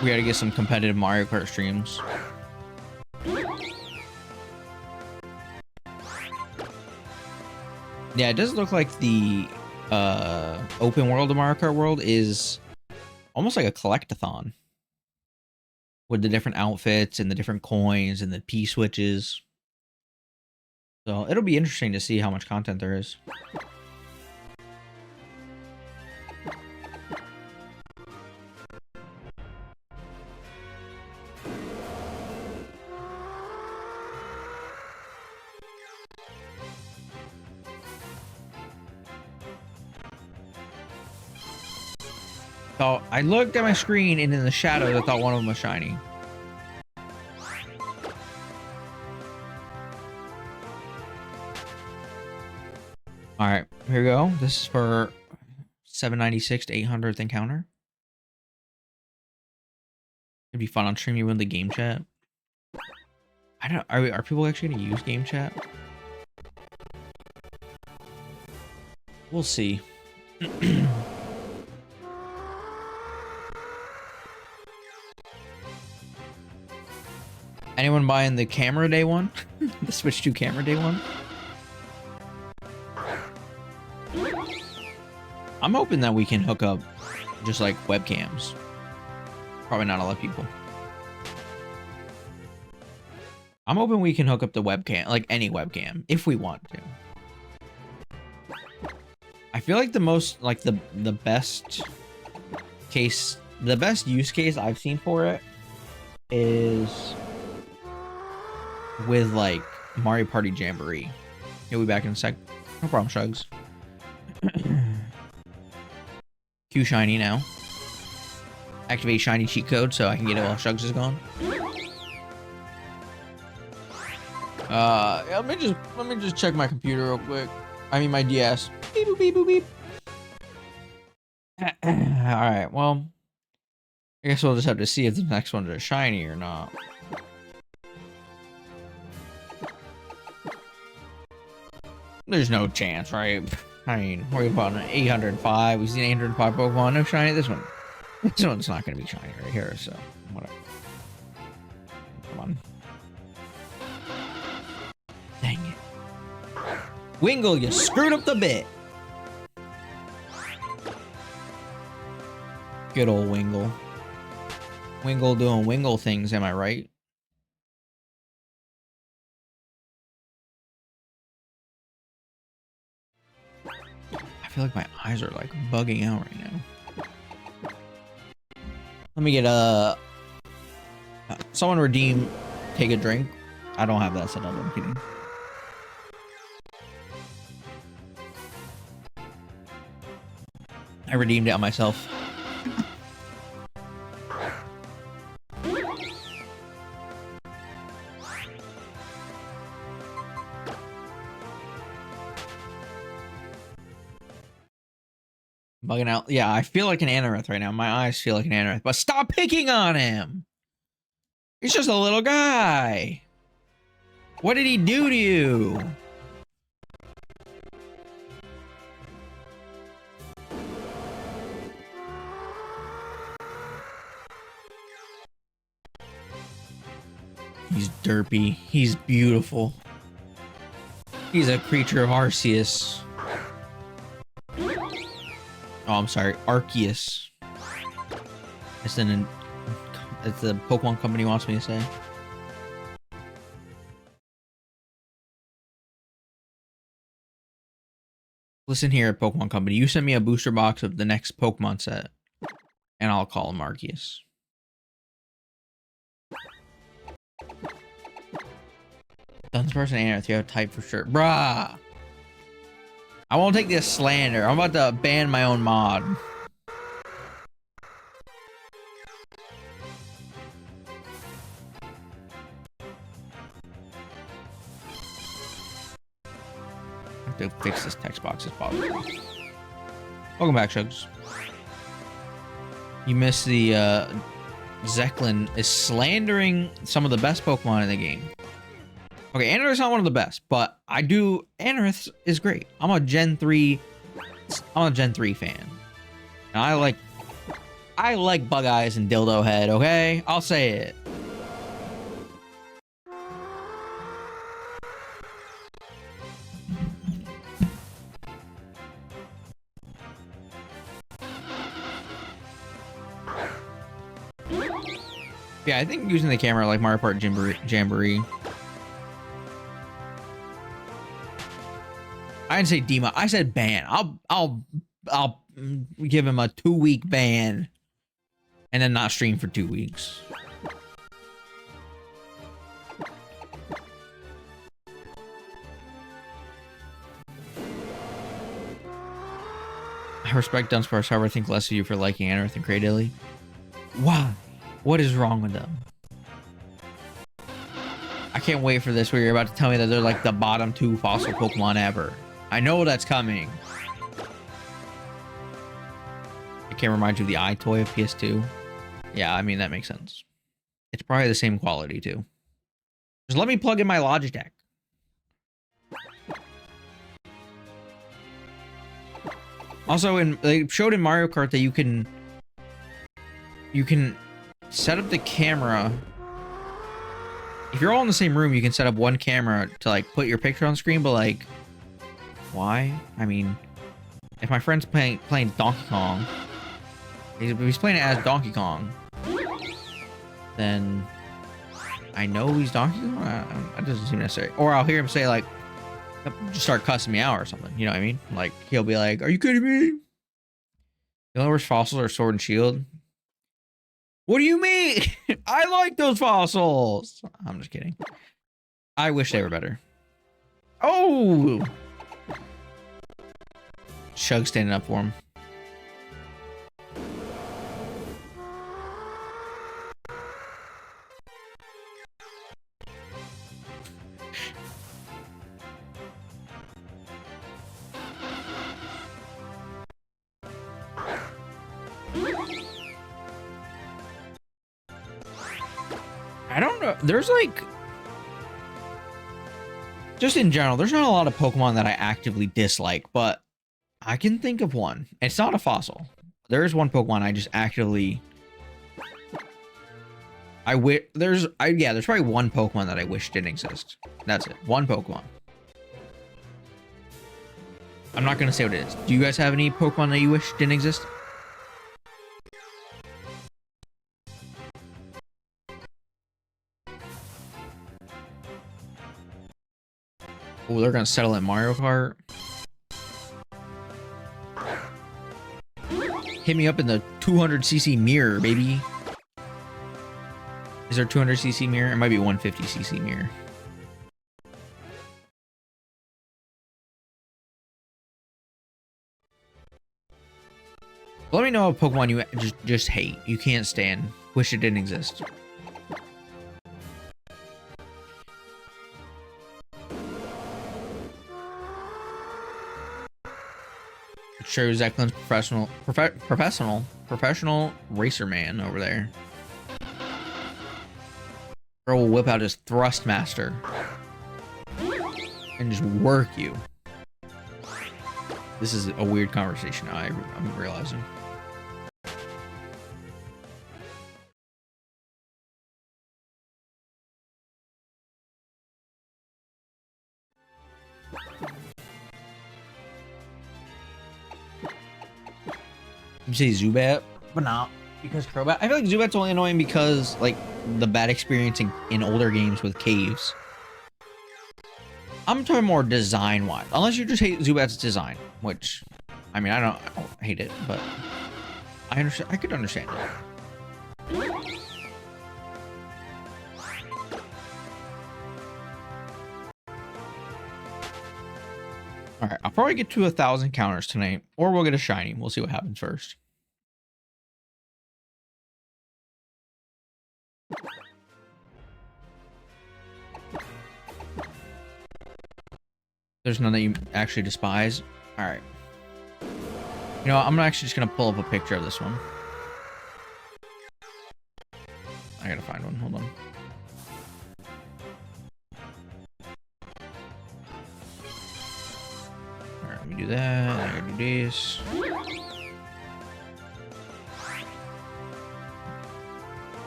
We gotta get some competitive Mario Kart streams. Yeah, it does look like the open world of Mario Kart World is almost like a collectathon with the different outfits and the different coins and the P switches. So it'll be interesting to see how much content there is. So I looked at my screen and in the shadows, I thought one of them was shiny. All right, here we go. This is for 796 to 800th encounter. It'd be fun on stream. You win the game chat. I don't. Are people actually gonna use game chat? We'll see. Anyone buying the camera day one? The Switch 2 camera day one? I'm hoping that we can hook up just like webcams. Probably not a lot of people. I'm hoping we can hook up the webcam, like any webcam, if we want to. I feel like the most, like the best case, the best use case I've seen for it is with like Mario Party Jamboree. He'll be back in a sec. No problem, Shugs. Q shiny now. Activate shiny cheat code so I can get it while Shugs is gone. Let me just check my computer real quick. I mean my DS. Beep boop beep boop beep. Alright, well, I guess we'll just have to see if the next ones are shiny or not. There's no chance, right? I mean, we're about 805. We've seen 805 Pokemon. No shiny. This one's not going to be shiny right here, so whatever. Come on. Dang it. Wingull, you screwed up the bit. Good old Wingull. Wingull doing Wingull things, am I right? I feel like my eyes are like bugging out right now. Let me get a... someone redeem, take a drink. I don't have that set up, I'm kidding. I redeemed it on myself. Bugging out. Yeah, I feel like an Anorith right now. My eyes feel like an Anorith. But stop picking on him! He's just a little guy. What did he do to you? He's derpy. He's beautiful. He's a creature of Arceus. Oh, I'm sorry, Arceus. It's the Pokemon company wants me to say. Listen here, Pokemon company. You send me a booster box of the next Pokemon set, and I'll call him Arceus. Dunsparce and Anorith, you have type for sure. Bruh! I won't take this slander. I'm about to ban my own mod. I have to fix this text box as possible. Welcome back, Shugs. You missed the Zeklin is slandering some of the best Pokemon in the game. Okay, Anorith's not one of the best, but Anorith is great. I'm a Gen 3 fan. And I like Bug Eyes and Dildo Head, okay? I'll say it. Yeah, I think using the camera like Mario Kart Jamboree. I didn't say Dima. I said ban. I'll give him a 2-week ban, and then not stream for 2 weeks. I respect Dunsparce, however, I think less of you for liking Anorith and Cradily. Why? What is wrong with them? I can't wait for this where you're about to tell me that they're like the bottom 2 fossil Pokemon ever. I know that's coming. I can't remind you of the iToy of PS2. Yeah, I mean, that makes sense. It's probably the same quality, too. Just let me plug in my Logitech. Also, they showed in Mario Kart that you can set up the camera. If you're all in the same room, you can set up one camera to like put your picture on screen, but like, why? I mean, if my friend's playing Donkey Kong, if he's playing it as Donkey Kong, then I know he's Donkey Kong. That doesn't seem necessary. Or I'll hear him say like, just start cussing me out or something. You know what I mean? Like he'll be like, "Are you kidding me? You know where's fossils or Sword and Shield?" What do you mean? I like those fossils. I'm just kidding. I wish they were better. Oh, Shug standing up for him. I don't know. There's like, just in general, there's not a lot of Pokemon that I actively dislike, but I can think of one. It's not a fossil. There is one Pokemon I just actively. There's probably one Pokemon that I wish didn't exist. That's it. One Pokemon. I'm not gonna say what it is. Do you guys have any Pokemon that you wish didn't exist? Oh, they're gonna settle in Mario Kart. Hit me up in the 200cc mirror, baby. Is there 200cc mirror? It might be 150cc mirror. Let me know a Pokemon you just hate. You can't stand. Wish it didn't exist. Sure, Zeklin's professional racer man over there. Girl will whip out his Thrustmaster and just work you. This is a weird conversation I'm realizing. You say Zubat, but not because Crobat. I feel like Zubat's only annoying because like the bad experience in older games with caves. I'm talking more design wise, unless you just hate Zubat's design, which I mean I don't hate it, but I understand. I could understand it. All right, I'll probably get to 1,000 counters tonight, or we'll get a shiny. We'll see what happens first. There's none that you actually despise. All right. You know, I'm actually just gonna pull up a picture of this one. I gotta find one. Hold on. Let me do that. I gotta do this.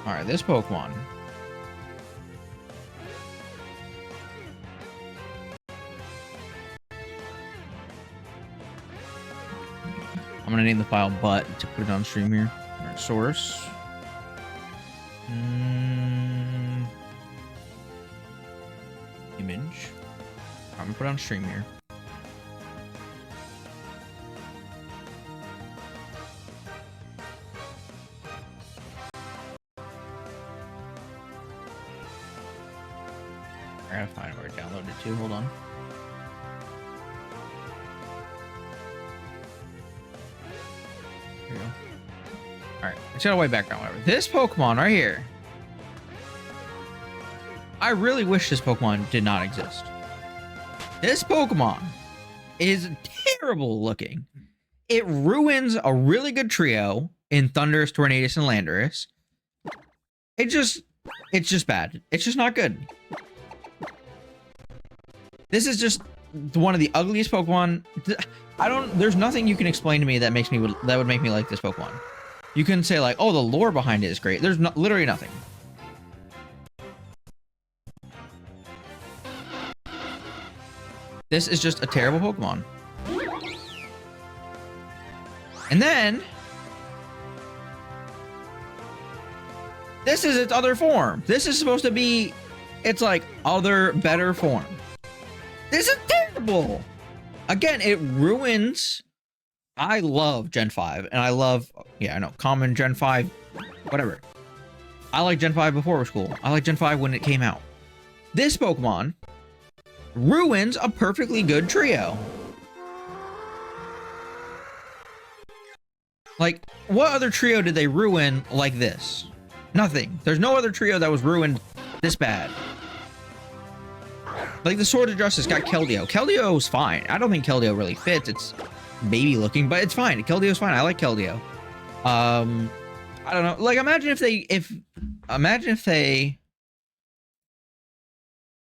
Alright, this Pokemon. I'm gonna name the file Butt to put it on stream here. Alright, source. I'm gonna put on stream here. I gotta find where I downloaded it to. Hold on. Here we go. Alright, it's got a white background, whatever. This Pokemon right here. I really wish this Pokemon did not exist. This Pokemon is terrible looking. It ruins a really good trio in Thundurus, Tornadus, and Landorus. It's just bad. It's just not good. This is just one of the ugliest Pokemon. There's nothing you can explain to me that would make me like this Pokemon. You can say like, oh, the lore behind it is great. There's literally nothing. This is just a terrible Pokemon. And then this is its other form. This is supposed to be its like other better form. This is terrible. Again, it ruins. I love Gen 5 and I love, yeah, I know, common Gen 5, whatever. I like Gen 5 before it was cool. I like Gen 5 when it came out. This Pokemon ruins a perfectly good trio. Like, what other trio did they ruin like this? Nothing. There's no other trio that was ruined this bad. Like, the Sword of Justice got Keldeo. Keldeo's fine. I don't think Keldeo really fits. It's baby looking, but it's fine. Keldeo's fine. I like Keldeo. I don't know. Like, imagine if they...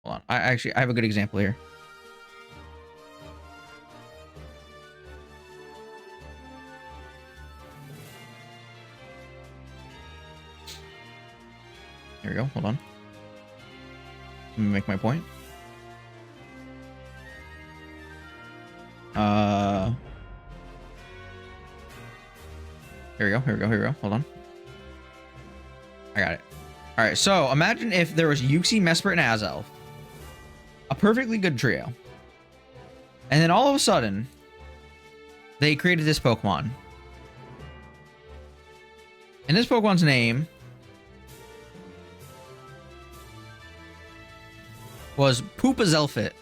Hold on. I have a good example here. There we go. Hold on. Let me make my point. Here we go. Here we go. Here we go. Hold on. I got it. All right. So imagine if there was Uxie, Mesprit, and Azelf. A perfectly good trio. And then all of a sudden, they created this Pokemon. And this Pokemon's name was Poopazelfit.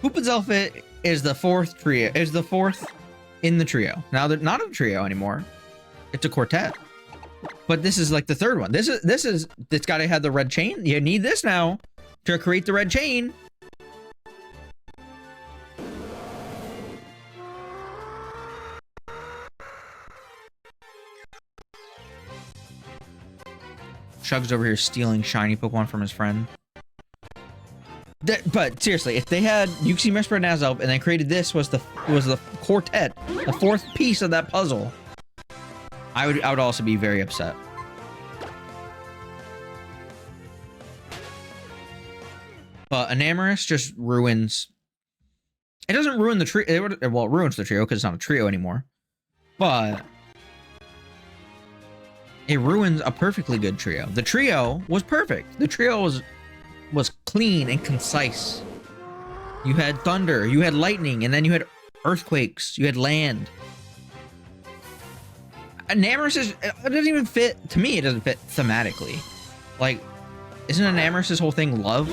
Poopazelfit is the fourth trio. Is the fourth in the trio. Now they're not a trio anymore. It's a quartet. But this is like the third one. It's got to have the red chain. You need this now to create the red chain. Shug's over here stealing shiny Pokemon from his friend. But seriously, if they had Uxie, Mesprit, and Azelf, and they created this was the quartet, the fourth piece of that puzzle, I would also be very upset. But Enamorus just ruins. It doesn't ruin the trio. Well, it ruins the trio because it's not a trio anymore. But it ruins a perfectly good trio. The trio was perfect. The trio was clean and concise. You had thunder, you had lightning, and then you had earthquakes, you had land. Enamorus it doesn't even fit, to me, it doesn't fit thematically. Like, isn't Enamorus' whole thing love?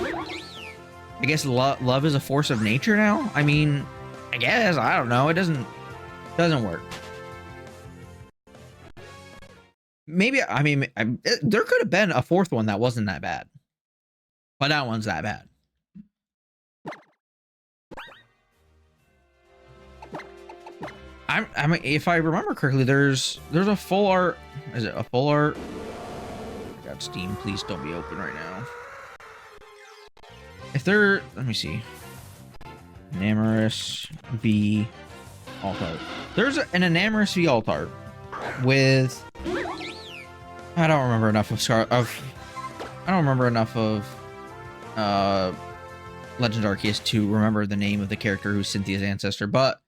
I guess love is a force of nature now? I mean, I guess, I don't know, it doesn't work. Maybe, I mean, there could have been a fourth one that wasn't that bad. But that one's that bad. I mean, if I remember correctly, there's a full art. Is it a full art? Oh my God, Steam, please don't be open right now. If there, let me see. Enamorus V Altart. There's an Enamorus V Altart with. I don't remember enough of Legend Arceus to remember the name of the character who's Cynthia's ancestor, but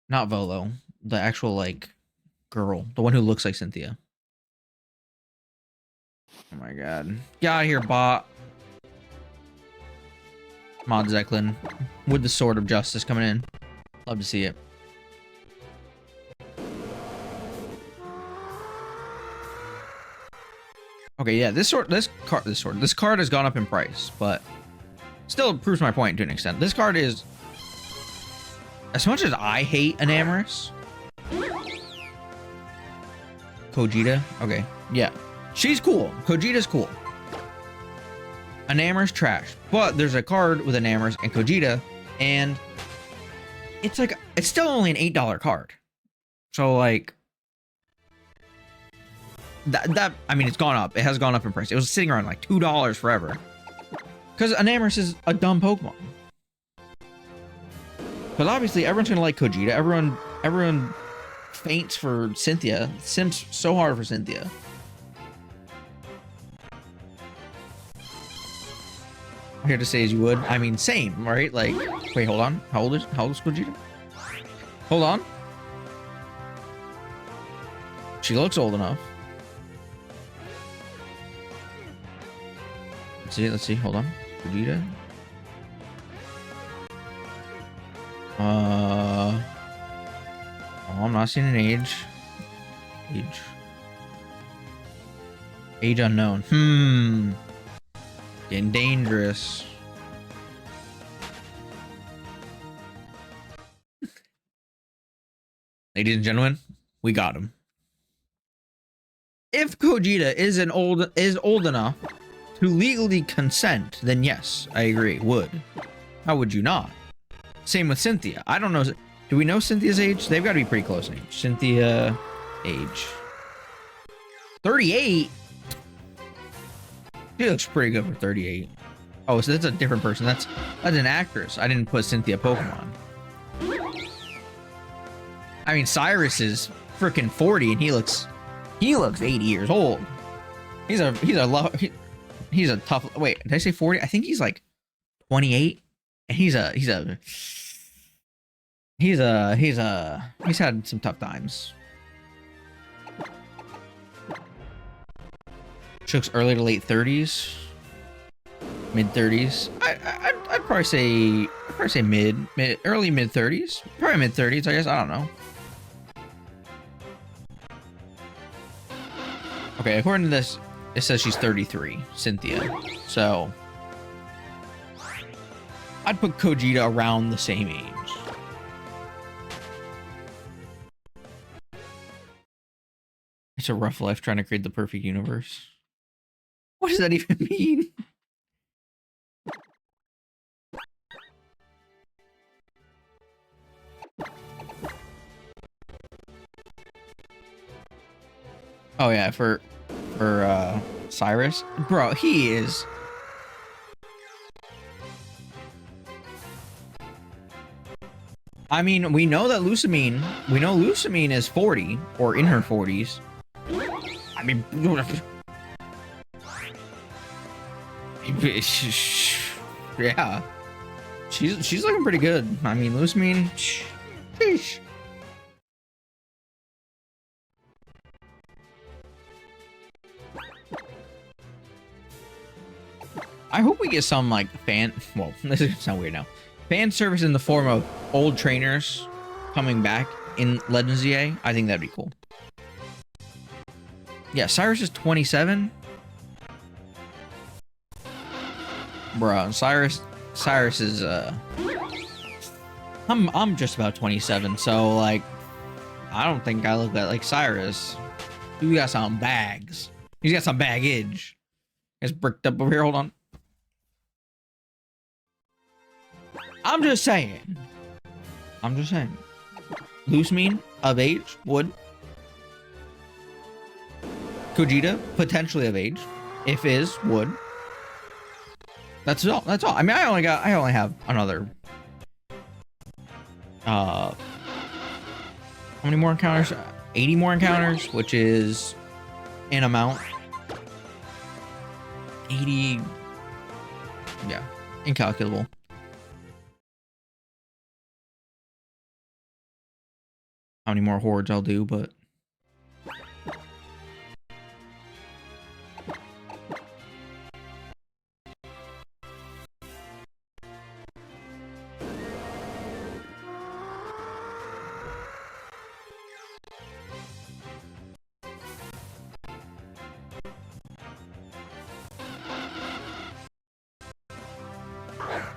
not Volo, the actual like girl, the one who looks like Cynthia. Oh my God, get out of here, bot. Mod Zeklin with the Sword of Justice coming in. Love to see it. Okay, yeah, this card has gone up in price, but still proves my point to an extent. This card is, as much as I hate Enamorus, Kojita, okay, yeah, she's cool. Kojita's cool. Enamorus trash, but there's a card with Enamorus and Kojita, and it's like, it's still only an $8 card. So like, that I mean, it's gone up. It has gone up in price. It was sitting around like $2 forever. Because Enamorus is a dumb Pokemon. Because obviously everyone's gonna like Kojita. Everyone faints for Cynthia. Simps so hard for Cynthia. I'm here to say as you would. I mean, same, right? Like, wait, hold on. How old is Kojita? Hold on. She looks old enough. Let's see, hold on. Kojita. Oh, I'm not seeing an age. Age unknown. Getting dangerous. Ladies and gentlemen, we got him. If Kojita is old enough to legally consent, then yes, I agree, would. How would you not? Same with Cynthia. I don't know. Do we know Cynthia's age? They've got to be pretty close in age. Cynthia, age. 38? She looks pretty good for 38. Oh, so that's a different person. That's an actress. I didn't put Cynthia Pokemon. I mean, Cyrus is freaking 40 and he looks 80 years old. He's a tough, wait, did I say 40? I think he's like 28, and he's had some tough times. Shook's early to late 30s, mid 30s. I'd probably say early mid 30s, probably mid 30s. I guess, I don't know. Okay, according to this, it says she's 33, Cynthia. So I'd put Kojita around the same age. It's a rough life trying to create the perfect universe. What does that even mean? Oh yeah, for Cyrus, bro, he is. I mean, we know Lusamine is 40 or in her 40s. I mean, yeah, she's looking pretty good. I mean, Lusamine, sheesh. I hope we get some like well, this is gonna sound weird now. Fan service in the form of old trainers coming back in Legends ZA. I think that'd be cool. Yeah, Cyrus is 27. Bro, Cyrus is I'm just about 27, so like I don't think I look like Cyrus. You got some bags. He's got some baggage. It's bricked up over here. Hold on. I'm just saying. Lusamine of age would. Kojita potentially of age, if is would. That's all. I mean, I only have another. How many more encounters? 80 more encounters, which is an amount. 80. Yeah, incalculable. How many more hordes I'll do, but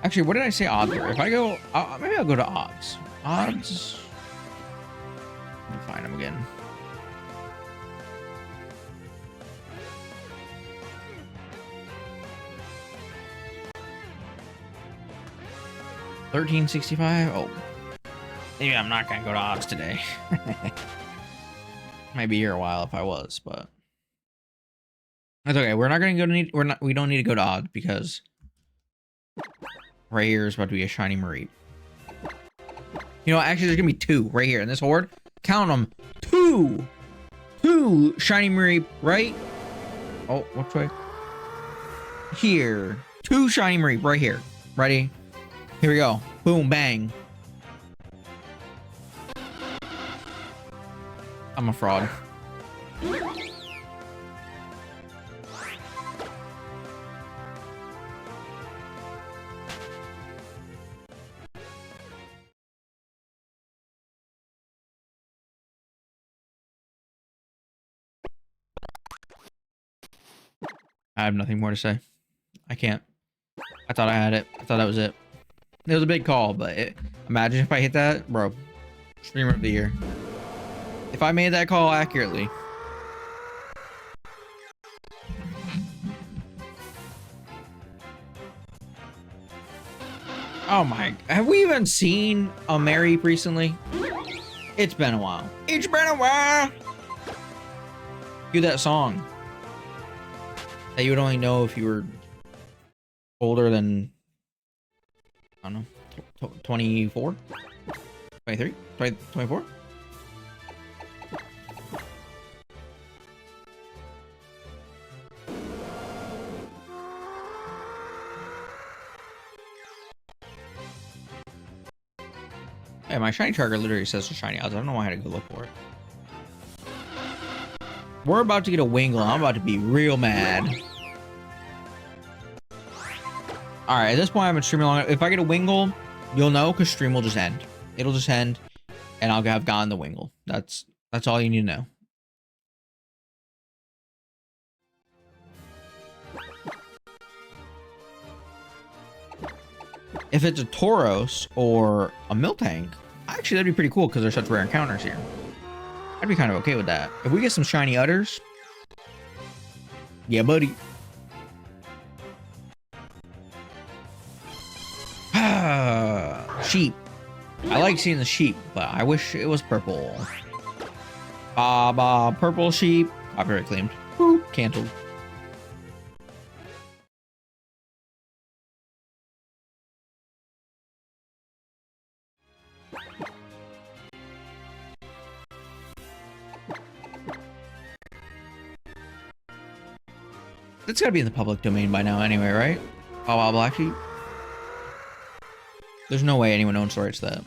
Actually, what did I say odds were? If I go, maybe I'll go to odds. Odds. Let me find them again. $13.65. Oh, maybe I'm not gonna go to odds today. Might be here a while if I was, but that's okay. We're not gonna go to need. We don't need to go to odds because right here is about to be a shiny Mareep. You know, actually, there's gonna be two right here in this horde. Count them. Two shiny Mareep, right? Oh, which way? Here. Two shiny Mareep right here. Ready? Here we go. Boom, bang. I'm a fraud. I have nothing more to say. I can't. I thought I had it. I thought that was it. It was a big call, but imagine if I hit that, bro. Streamer of the year. If I made that call accurately. Oh my, have we even seen a Mareep recently? It's been a while. It's been a while. Do that song that you would only know if you were older than, I don't know, 24? 23? 24? Hey, my shiny tracker literally says the shiny odds. I don't know why I had to go look for it. We're about to get a Wingull. I'm about to be real mad. Alright, at this point I've been streaming long. If I get a Wingull, you'll know because stream will just end. It'll just end and I'll have gotten the Wingull. That's all you need to know. If it's a Tauros or a Miltank, actually that'd be pretty cool because they're such rare encounters here. I'd be kind of okay with that. If we get some shiny udders, yeah, buddy. Sheep. I like seeing the sheep, but I wish it was purple. Purple sheep. Copyright claimed. Woo, canceled. It's gotta be in the public domain by now anyway, right? Oh, Black Sheep. There's no way anyone owns the rights to that.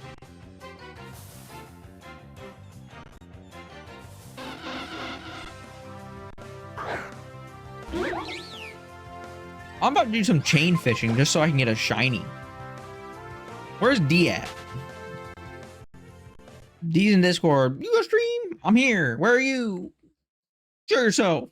I'm about to do some chain fishing just so I can get a shiny. Where's D at? D's in Discord. You go stream? I'm here. Where are you? Show yourself.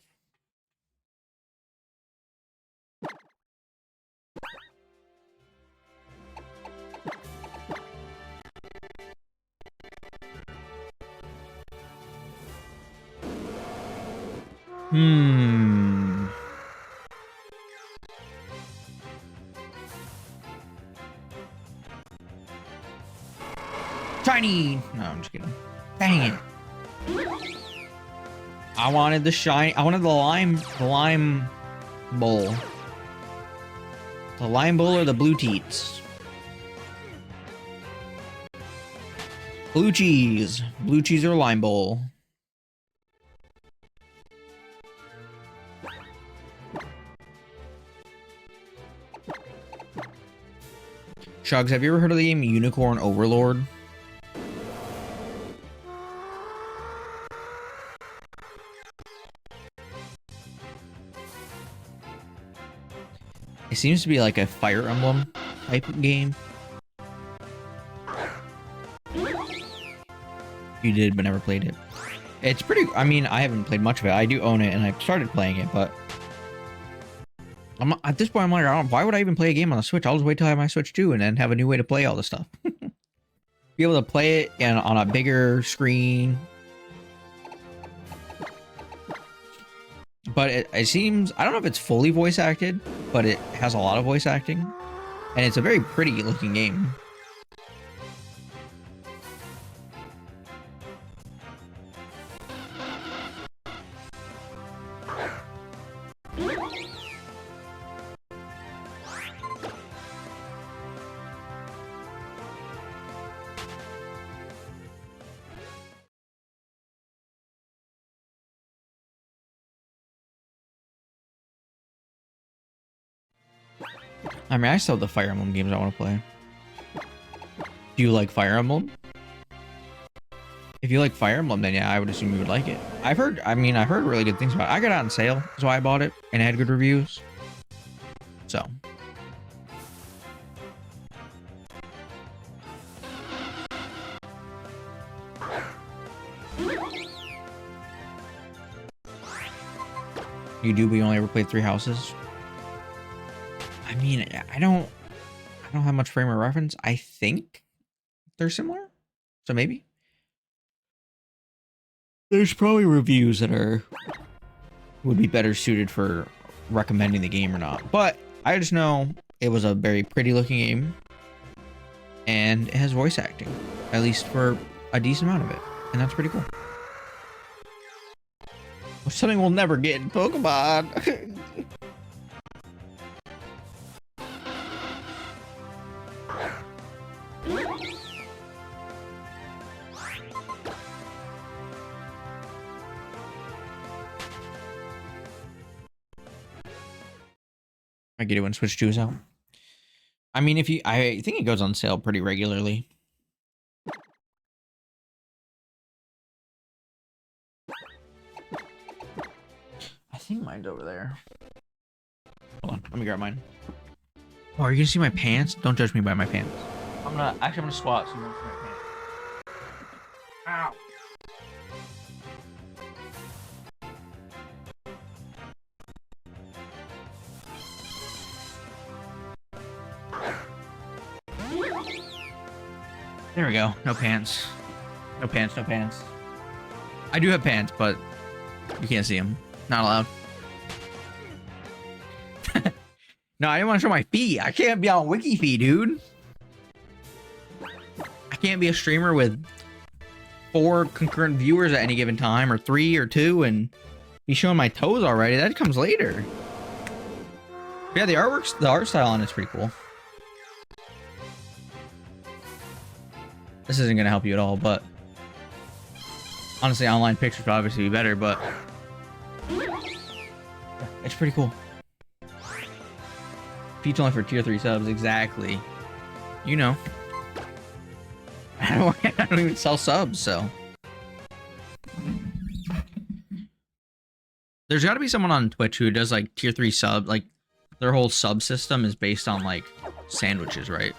Shiny! No, I'm just kidding. Dang it. I wanted the shiny. I wanted the lime bowl. The lime bowl or the blue teats? Blue cheese. Blue cheese or lime bowl. Shugs, have you ever heard of the game Unicorn Overlord? It seems to be like a Fire Emblem type game. You did, but never played it. It's pretty, I mean, I haven't played much of it. I do own it, and I've started playing it, but At this point, I'm like, why would I even play a game on the Switch? I'll just wait till I have my Switch 2 and then have a new way to play all this stuff. Be able to play it on a bigger screen. But it seems, I don't know if it's fully voice acted, but it has a lot of voice acting. And it's a very pretty looking game. I mean, I still have the Fire Emblem games I want to play. Do you like Fire Emblem? If you like Fire Emblem, then yeah, I would assume you would like it. I've heard really good things about it. I got it on sale, that's why I bought it, and it had good reviews. So. You do, but you only ever played 3 houses? I mean, I don't have much frame of reference. I think they're similar, so maybe. There's probably reviews that would be better suited for recommending the game or not. But I just know it was a very pretty looking game, and it has voice acting, at least for a decent amount of it, and that's pretty cool. Something we'll never get in Pokemon. I get it when Switch 2 is out. I mean, I think it goes on sale pretty regularly. I think mine's over there. Hold on, let me grab mine. Oh, are you gonna see my pants? Don't judge me by my pants. I'm gonna squat so you won't see my pants. Ow. There we go. No pants. No pants, no pants. I do have pants, but you can't see them. Not allowed. No, I didn't want to show my feet. I can't be on WikiFeet, dude. I can't be a streamer with 4 concurrent viewers at any given time, or 3 or 2, and be showing my toes already. That comes later. Yeah, the art style on it's pretty cool. This isn't going to help you at all, but honestly, online pictures would obviously be better, but it's pretty cool. Peach only for tier 3 subs, exactly. You know. I don't even sell subs, so. There's got to be someone on Twitch who does like tier 3 sub, like their whole sub system is based on like sandwiches, right?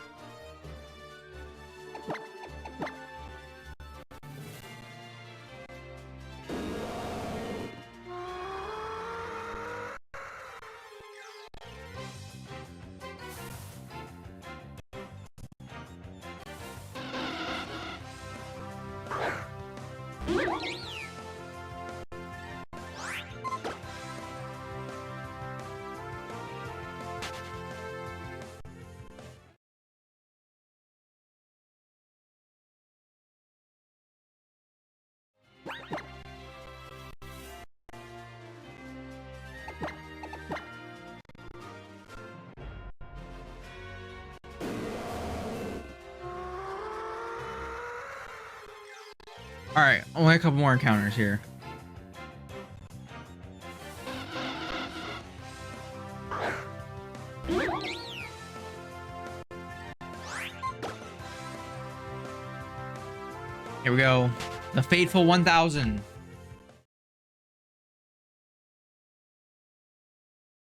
Alright, only a couple more encounters here. Here we go. The fateful 1000.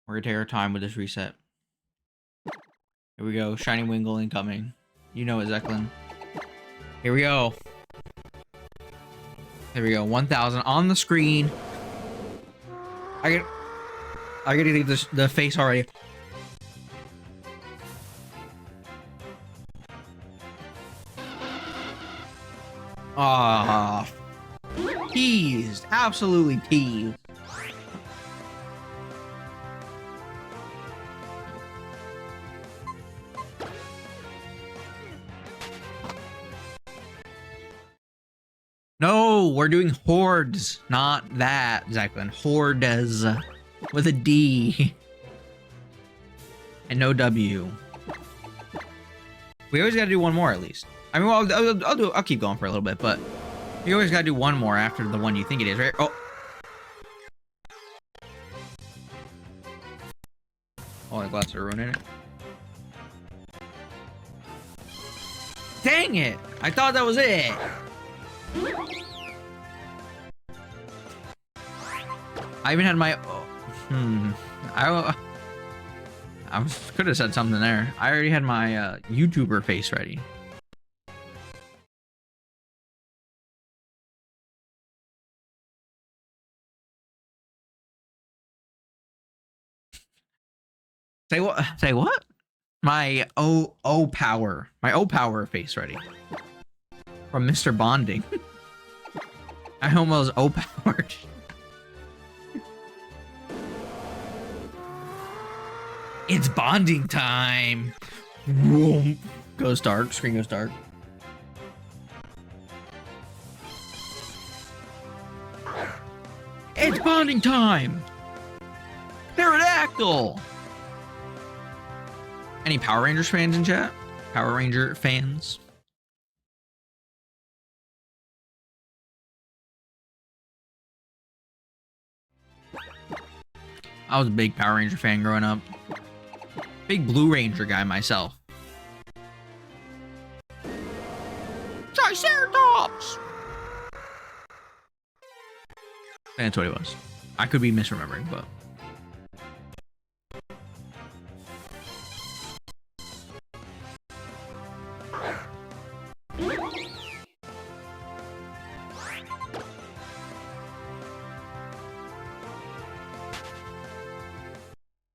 We're gonna take our time with this reset. Here we go. Shiny Wingull incoming. You know it, Zeklin. Here we go. There we go. 1000 on the screen. I get to leave the face already. Ah, teased. Absolutely teased. No, we're doing hordes, not that, Zachlin. Hordes with a D and no W. We always got to do one more at least. I mean, well, I'll keep going for a little bit, but you always got to do one more after the one you think it is, right? Oh. Oh, the glass are ruining it. Dang it! I thought that was it. I even had my. I could have said something there. I already had my YouTuber face ready. Say what? Say what? My O power. My O power face ready. From Mr. Bonding. I almost O powered. It's bonding time. Vroom. Goes dark. Screen goes dark. It's bonding time. Pterodactyl. Any Power Rangers fans in chat? Power Ranger fans? I was a big Power Ranger fan growing up. Big Blue Ranger guy myself. Triceratops! That's what it was. I could be misremembering, but...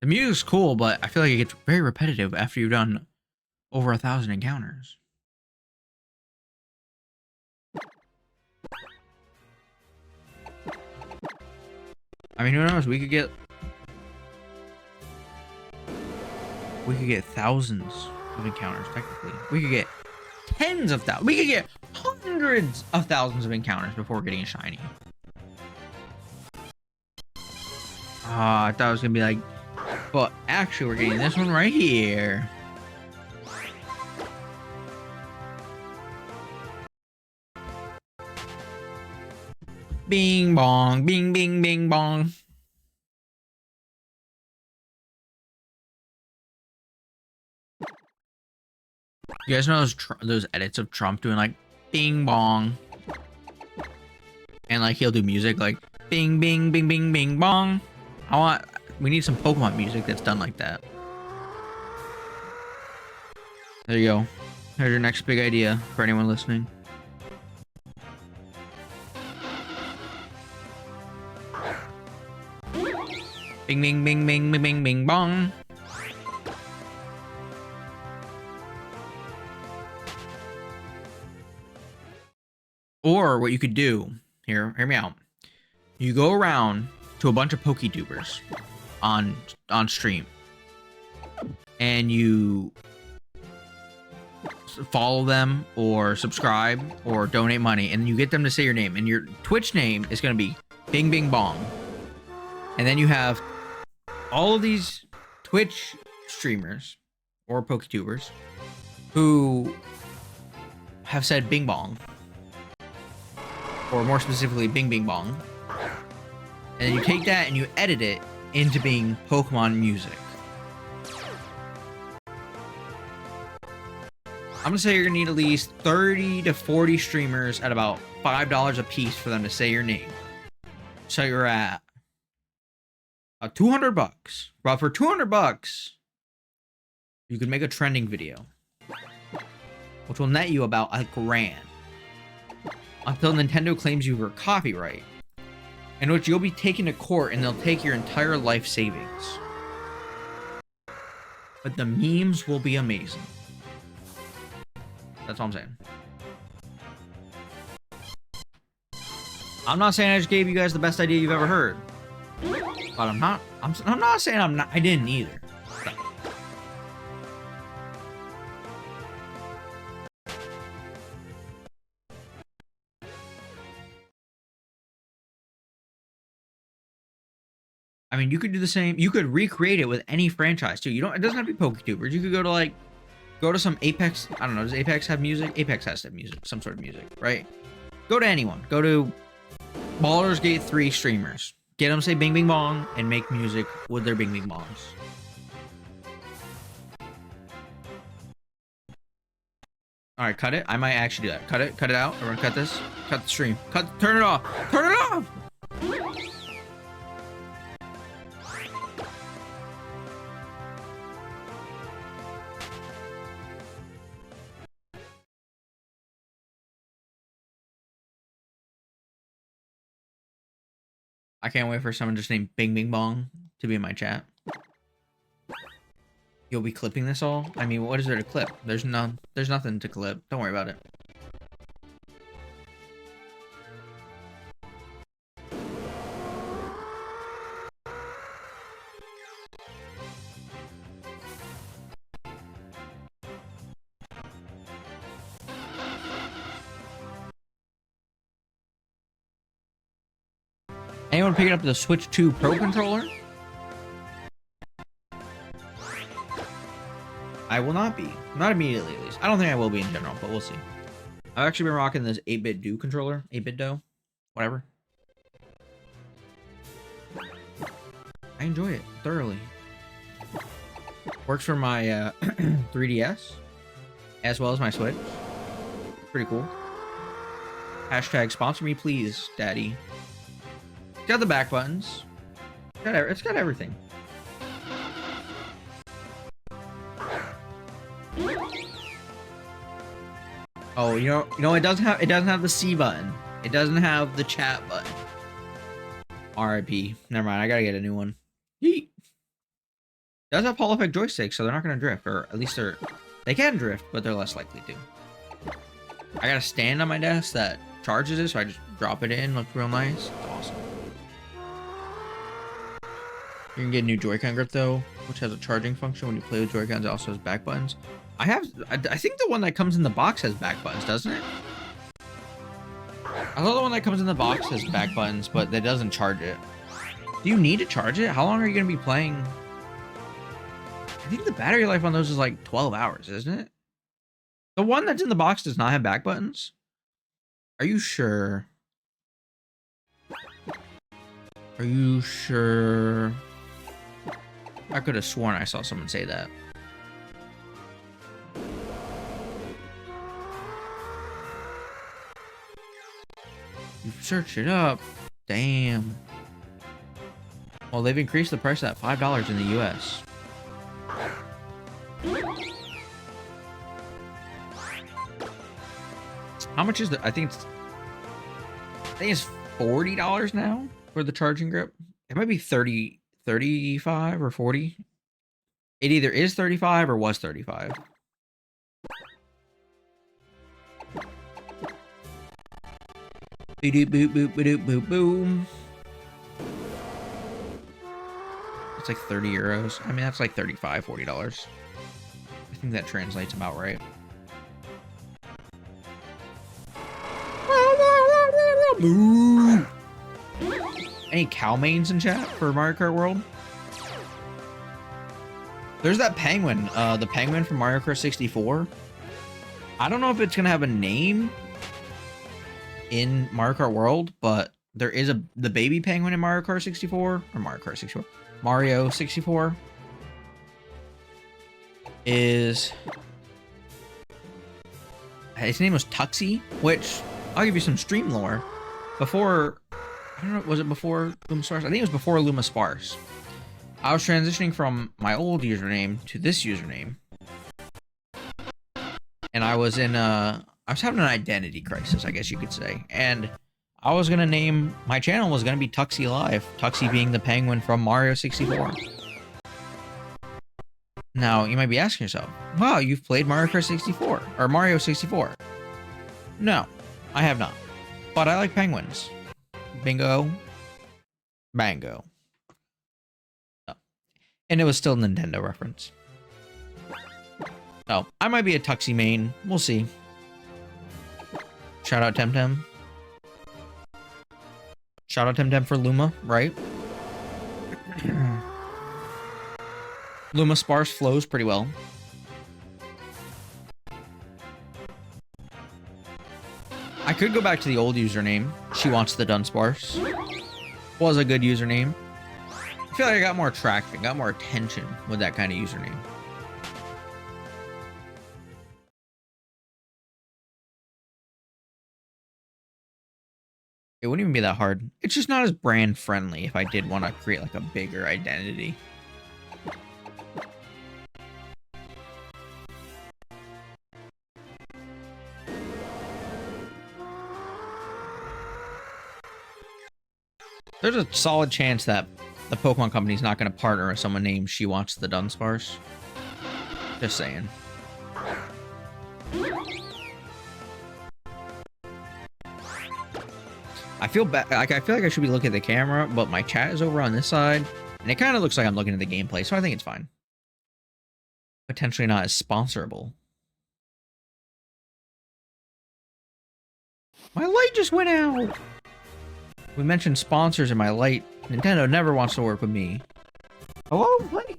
The music's cool, but I feel like it gets very repetitive after you've done over 1,000 encounters. I mean, who knows? We could get thousands of encounters, technically. We could get tens of thousands. We could get hundreds of thousands of encounters before getting a shiny. I thought it was gonna be like, but actually we're getting this one right here. Bing bong, bing bing bing bong. You guys know those edits of Trump doing like bing bong, and like he'll do music like bing bing bing bing bing bong. We need some Pokemon music that's done like that. There you go. There's your next big idea for anyone listening. Bing bing bing bing bing bing bing bong. Or what you could do, hear me out. You go around to a bunch of PokeTubers on stream, and you follow them or subscribe or donate money, and you get them to say your name, and your Twitch name is going to be Bing Bing Bong. And then you have all of these Twitch streamers or PokeTubers who have said Bing Bong, or more specifically Bing Bing Bong, and then you take that and you edit it into being Pokemon music. I'm gonna say you're gonna need at least 30 to 40 streamers at about $5 a piece for them to say your name. So you're at 200 bucks. Well, for 200 bucks, you could make a trending video, which will net you about $1,000. Until Nintendo claims you for copyright, in which you'll be taken to court and they'll take your entire life savings. But the memes will be amazing. That's all I'm saying. I'm not saying I just gave you guys the best idea you've ever heard, but I'm not saying I didn't either. I mean, you could do the same. You could recreate it with any franchise too. It doesn't have to be PokeTubers. You could go to some Apex. I don't know. Does Apex have music? Apex has to have music, some sort of music, right? Go to anyone. Go to Baldur's Gate 3 streamers. Get them to say Bing Bing Bong and make music with their Bing Bing Bongs. All right, cut it. I might actually do that. Cut it out. Everyone, cut this. Cut the stream. Turn it off. Turn it off. I can't wait for someone just named Bing Bing Bong to be in my chat. You'll be clipping this all? I mean, what is there to clip? There's nothing to clip. Don't worry about it. Anyone picking up the Switch 2 Pro controller? I will not be. Not immediately, at least. I don't think I will be in general, but we'll see. I've actually been rocking this 8-bit Do controller. 8-bit Do. Whatever. I enjoy it thoroughly. Works for my 3DS, as well as my Switch. Pretty cool. Hashtag sponsor me, please, daddy. It's got the back buttons. It's got everything. Oh, you know, it doesn't have the C button. It doesn't have the chat button. RIP. Never mind. I gotta get a new one. Yeet. It does have Hall Effect joysticks, so they're not gonna drift, or at least they can drift, but they're less likely to. I got a stand on my desk that charges it, so I just drop it in. Looks real nice. It's awesome. You can get a new Joy-Con grip though, which has a charging function. When you play with Joy-Cons, it also has back buttons. I think the one that comes in the box has back buttons, doesn't it? I thought the one that comes in the box has back buttons, but that doesn't charge it. Do you need to charge it? How long are you going to be playing? I think the battery life on those is like 12 hours, isn't it? The one that's in the box does not have back buttons? Are you sure? Are you sure? I could have sworn I saw someone say that. You searched it up. Damn. Well, they've increased the price of that $5 in the US. How much is the? I think it's $40 now for the charging grip. It might be 35 or 40. It either is 35 or was 35. Boop boop boop boop boop boom. It's like 30 euros. I mean, that's like $35, $40. I think that translates about right. Any cow mains in chat for Mario Kart World? There's that penguin, the penguin from Mario Kart 64. I don't know if it's gonna have a name in Mario Kart World, but there is the baby penguin in Mario Kart 64 or Mario 64 is his name was Tuxie, which I'll give you some stream lore. Before, I don't know, was it before Luma Sparse? I think it was before Luma Sparse. I was transitioning from my old username to this username, and I was having an identity crisis, I guess you could say. And I was gonna name my channel was gonna be Tuxie Live. Tuxie being the penguin from Mario 64. Now you might be asking yourself, "Wow, you've played Mario Kart 64 or Mario 64?" No, I have not. But I like penguins. Bingo. Bango. Oh. And it was still Nintendo reference. Oh, I might be a Tuxie main. We'll see. Shout out Temtem. Shout out Temtem for Luma, right? Luma sparse flows pretty well. I could go back to the old username. She wants the Dunsparce. Was a good username. I feel like I got more traction, got more attention with that kind of username. It wouldn't even be that hard. It's just not as brand friendly if I did want to create like a bigger identity. There's a solid chance that the Pokemon Company's not going to partner with someone named She Wants the Dunsparce. Just saying. I feel bad. Like, I feel like I should be looking at the camera, but my chat is over on this side, and it kind of looks like I'm looking at the gameplay, so I think it's fine. Potentially not as sponsorable. My light just went out. We mentioned sponsors in my light. Nintendo never wants to work with me. Hello, light.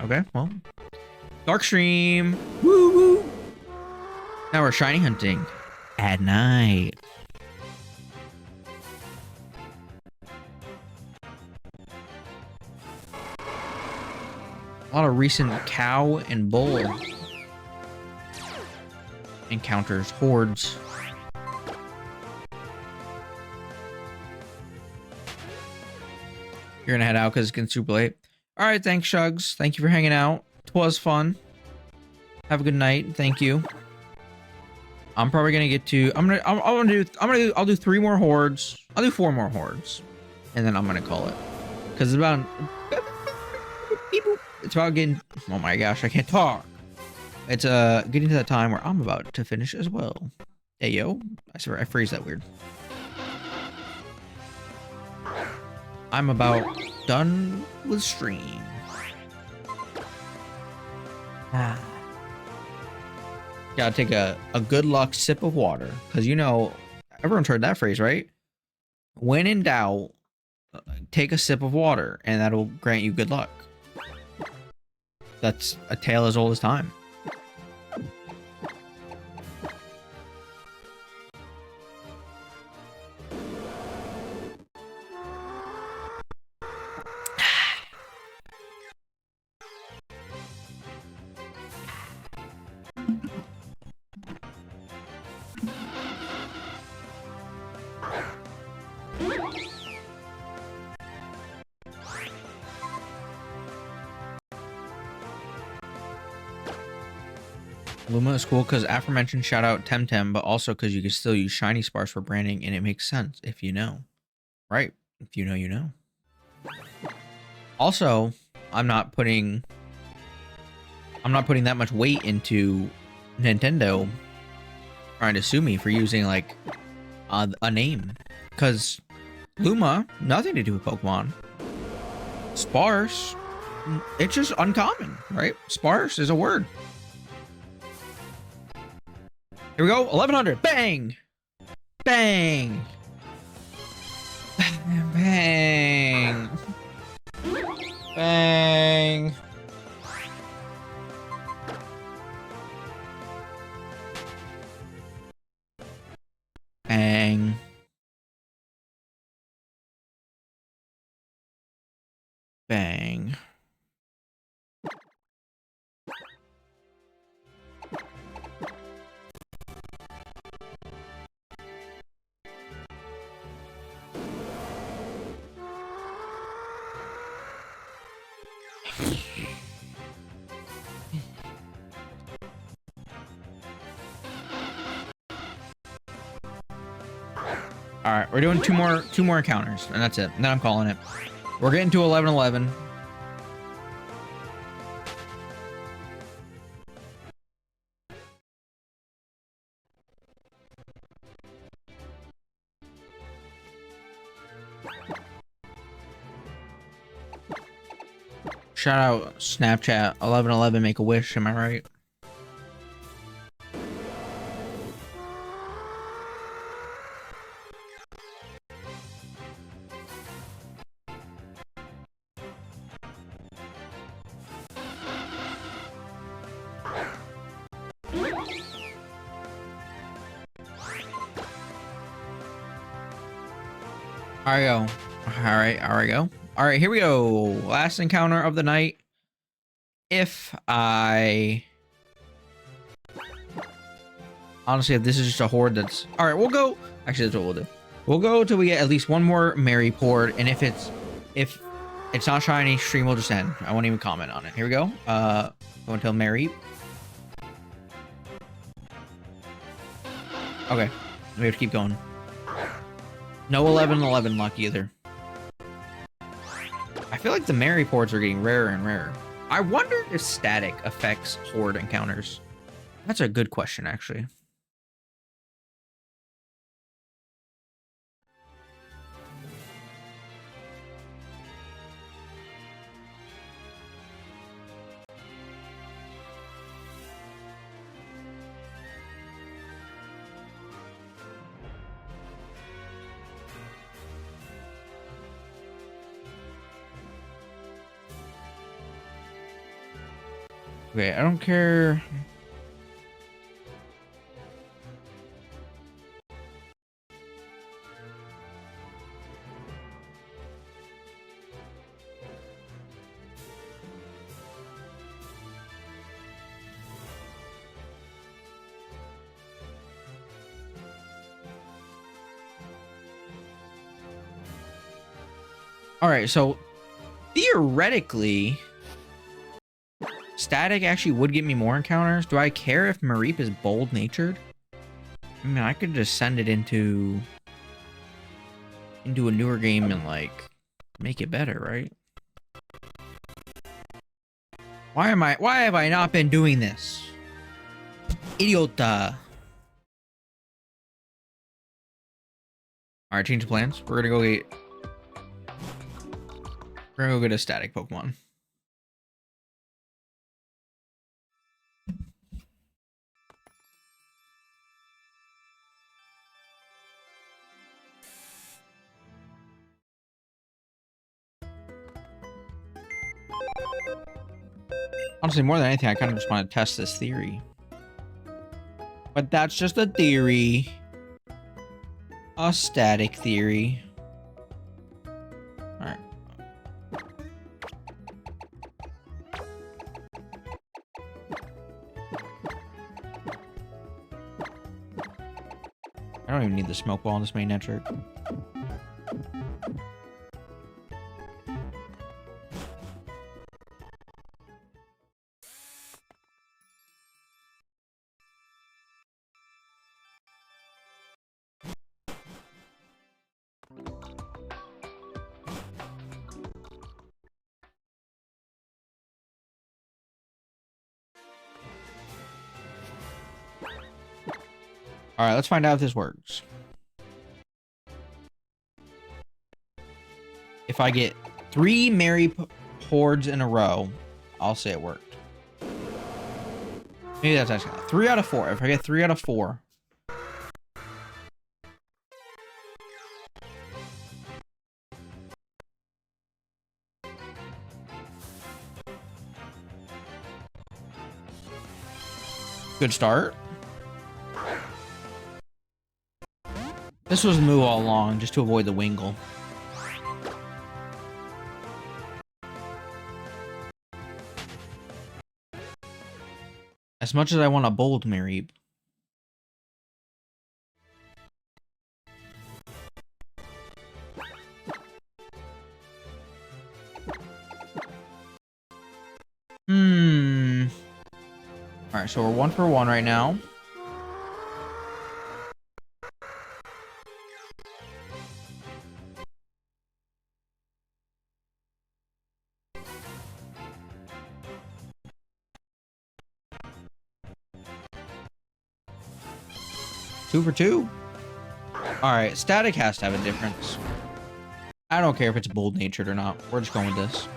Okay, well. Darkstream. Woo woo. Now we're shiny hunting at night. A lot of recent cow and bull encounters, hordes. You're gonna head out because it's getting super late. All right, thanks, Shugs. Thank you for hanging out. It was fun. Have a good night. Thank you. I'm probably gonna get to. I'll do 3 more hordes. I'll do 4 more hordes, and then I'm gonna call it because it's about. It's about getting. Oh my gosh, I can't talk. It's getting to that time where I'm about to finish as well. Hey yo, I swear I phrased that weird. I'm about done with stream. Gotta take a good luck sip of water. Because, you know, everyone's heard that phrase, right? When in doubt, take a sip of water, and that'll grant you good luck. That's a tale as old as time. Luma is cool because aforementioned shout out Temtem, but also because you can still use Shiny Sparse for branding, and it makes sense if you know. Right? If you know, you know. Also, I'm not putting that much weight into Nintendo trying to sue me for using like a name, because Luma, nothing to do with Pokemon. Sparse, it's just uncommon, right? Sparse is a word. Here we go, 1100. Bang! Bang! Bang! Bang! Bang! Bang! All right, we're doing two more encounters, and that's it. And then I'm calling it. We're getting to 1111. Shout out Snapchat 1111 make a wish, am I right? Alright, go. Alright, go. Alright, here we go. Last encounter of the night. Honestly, if this is just a horde that's... Alright, we'll go... Actually, that's what we'll do. We'll go till we get at least one more Mary horde, and if it's not shiny, stream will just end. I won't even comment on it. Here we go. Go until Mary. Okay. We have to keep going. No 11-11 luck either. I feel like the Mary ports are getting rarer and rarer. I wonder if static affects horde encounters. That's a good question, actually. Okay, I don't care. All right, so theoretically, static actually would get me more encounters. Do I care if Mareep is bold-natured? I mean, I could just send it into a newer game and, like, make it better, right? Why have I not been doing this? Idiota. Alright, change of plans. We're gonna go get a static Pokemon. Honestly, more than anything, I kind of just want to test this theory. But that's just a theory. A static theory. Alright. I don't even need the smoke ball in this main network. All right, let's find out if this works. If I get 3 Mary hordes in a row, I'll say it worked. Maybe that's actually 3 out of 4. If I get 3 out of 4. Good start. This was the move all along, just to avoid the Wingull. As much as I want a bold Mareep. Alright, so we're 1 for 1 right now. Two for 2. Alright, static has to have a difference. I don't care if it's bold natured or not. We're just going with this.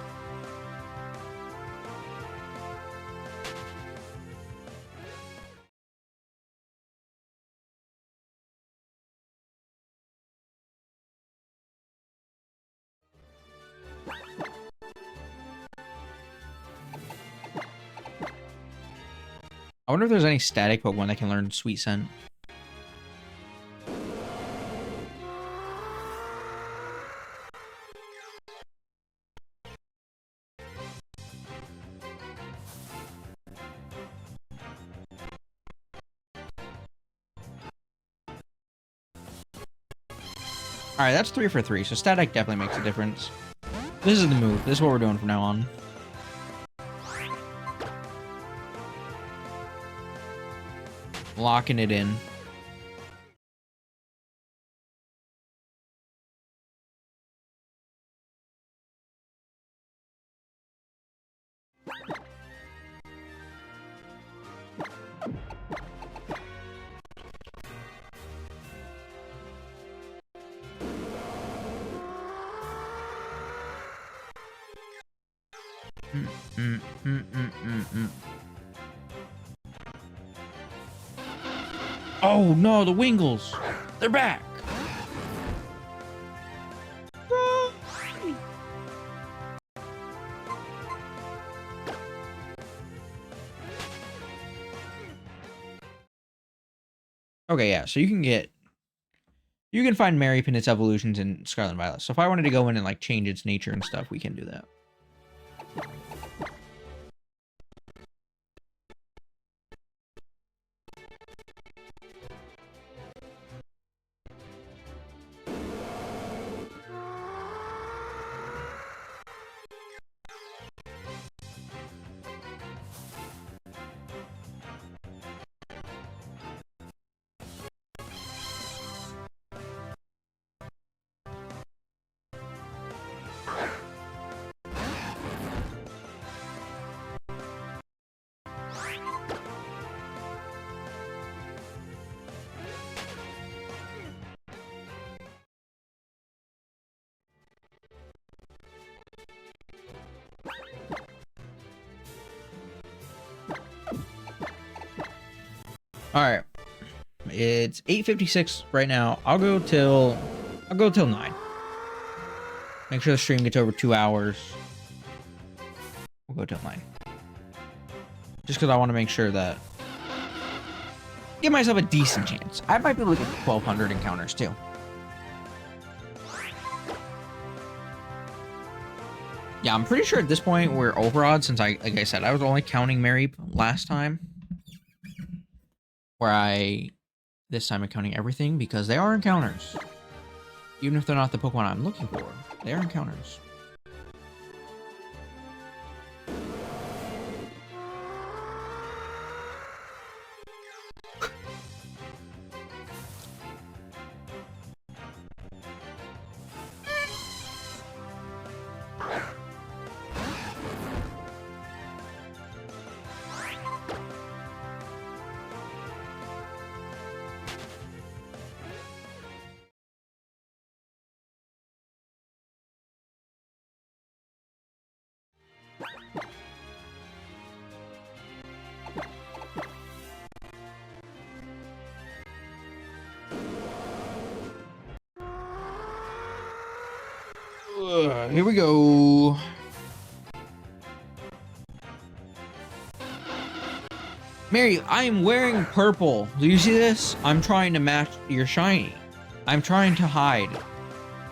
I wonder if there's any static Pokemon that can learn Sweet Scent. Alright, that's 3 for 3, so static definitely makes a difference. This is the move. This is what we're doing from now on. Locking it in. Oh no, the Wingles! They're back! Okay, yeah, so you can find Mareep and its evolutions in Scarlet and Violet. So if I wanted to go in and like change its nature and stuff, we can do that. All right, it's 8:56 right now. I'll go till 9. Make sure the stream gets over 2 hours. We'll go till 9. Just because I want to make sure that give myself a decent chance. I might be able to get 1,200 encounters too. Yeah, I'm pretty sure at this point we're overawed since like I said, I was only counting Mareep last time. This time I'm counting everything because they are encounters. Even if they're not the Pokemon I'm looking for, they are encounters. Here we go. Mary, I am wearing purple. Do you see this? I'm trying to match your shiny. I'm trying to hide.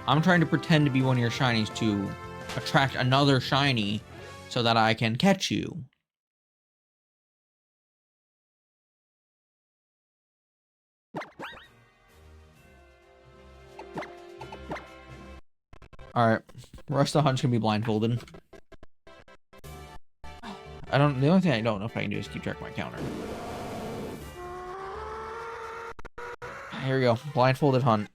I'm trying to pretend to be one of your shinies to attract another shiny so that I can catch you. Alright. The rest of the hunt's gonna be blindfolded. The only thing I don't know if I can do is keep track of my counter. Here we go. Blindfolded hunt.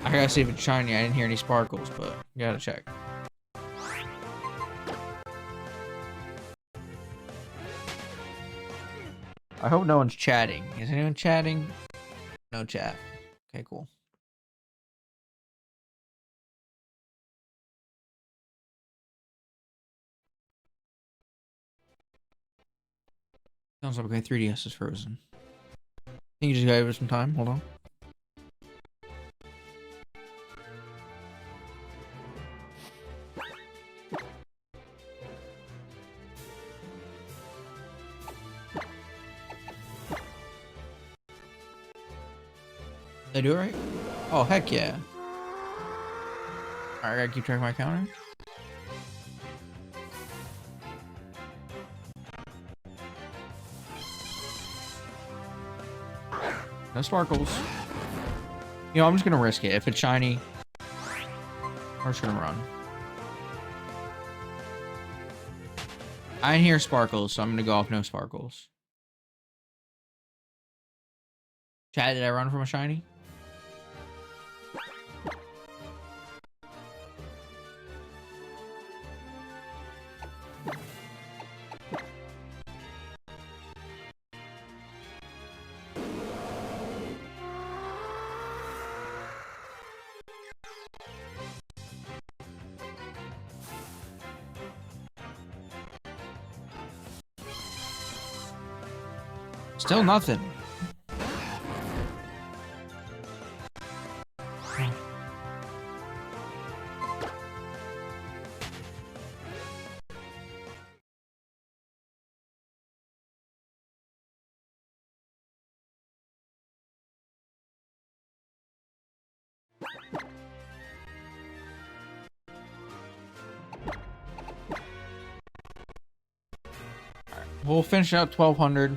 I gotta see if it's shiny. I didn't hear any sparkles, but gotta check. I hope no one's chatting. Is anyone chatting? No chat. Okay, cool. Sounds like my 3DS is frozen. Can you just give it some time? Hold on. Did I do it right? Oh, heck yeah. Alright, I gotta keep track of my counter. No sparkles. You know, I'm just gonna risk it. If it's shiny, we're just gonna run. I didn't hear sparkles, so I'm gonna go off no sparkles. Chat, did I run from a shiny? Still nothing. We'll finish out 1200.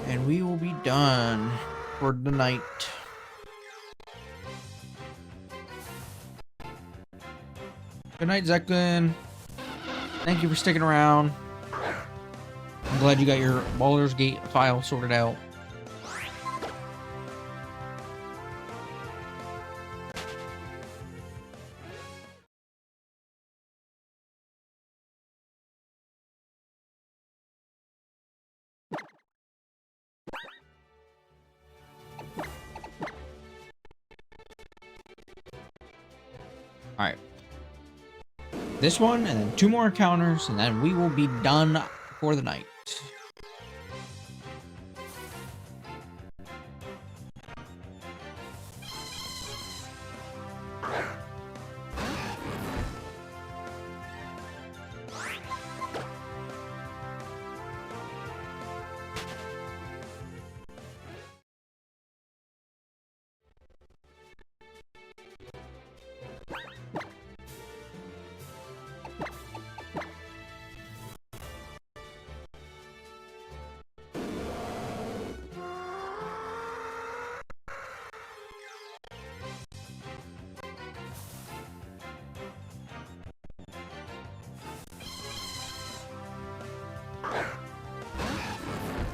And we will be done for the night. Good night, Zeklin. Thank you for sticking around. I'm glad you got your Baldur's Gate file sorted out. Alright. This one, and then 2 more encounters, and then we will be done for the night.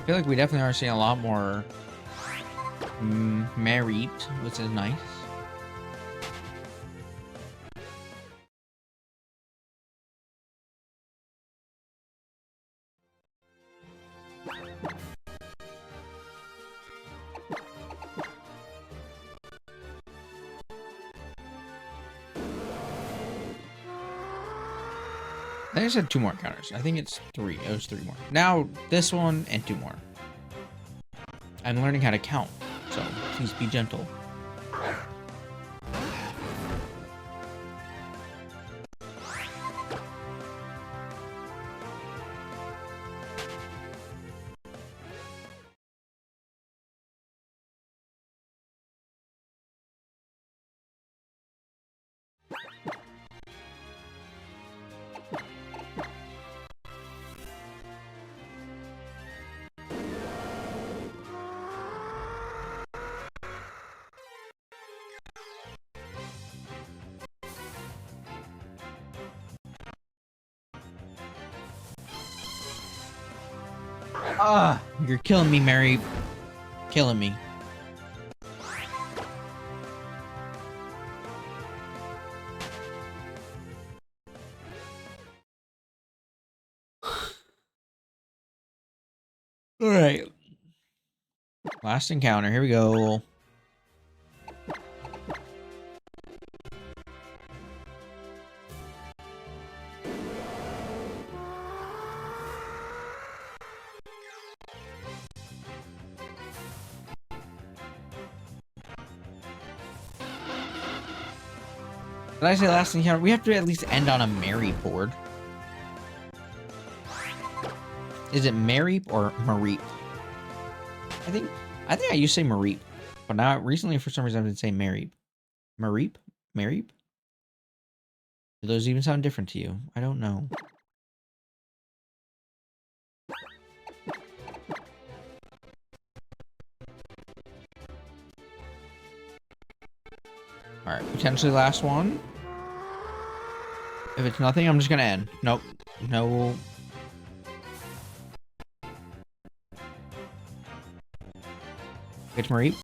I feel like we definitely are seeing a lot more Merit, which is nice. I think I said 2 more encounters. I think it's 3. It was 3 more. Now, this one and 2 more. I'm learning how to count, so please be gentle. Ah, you're killing me, Mary. Killing me. All right. Last encounter. Here we go. Did I say last encounter? We have to at least end on a Mary board. Is it Mary or Mareep? I think I used to say Mareep, but now recently for some reason I've been saying Mareep. Mareep? Mareep? Do those even sound different to you? I don't know. Alright, potentially last one. If it's nothing, I'm just gonna end. Nope. No. It's Mareep.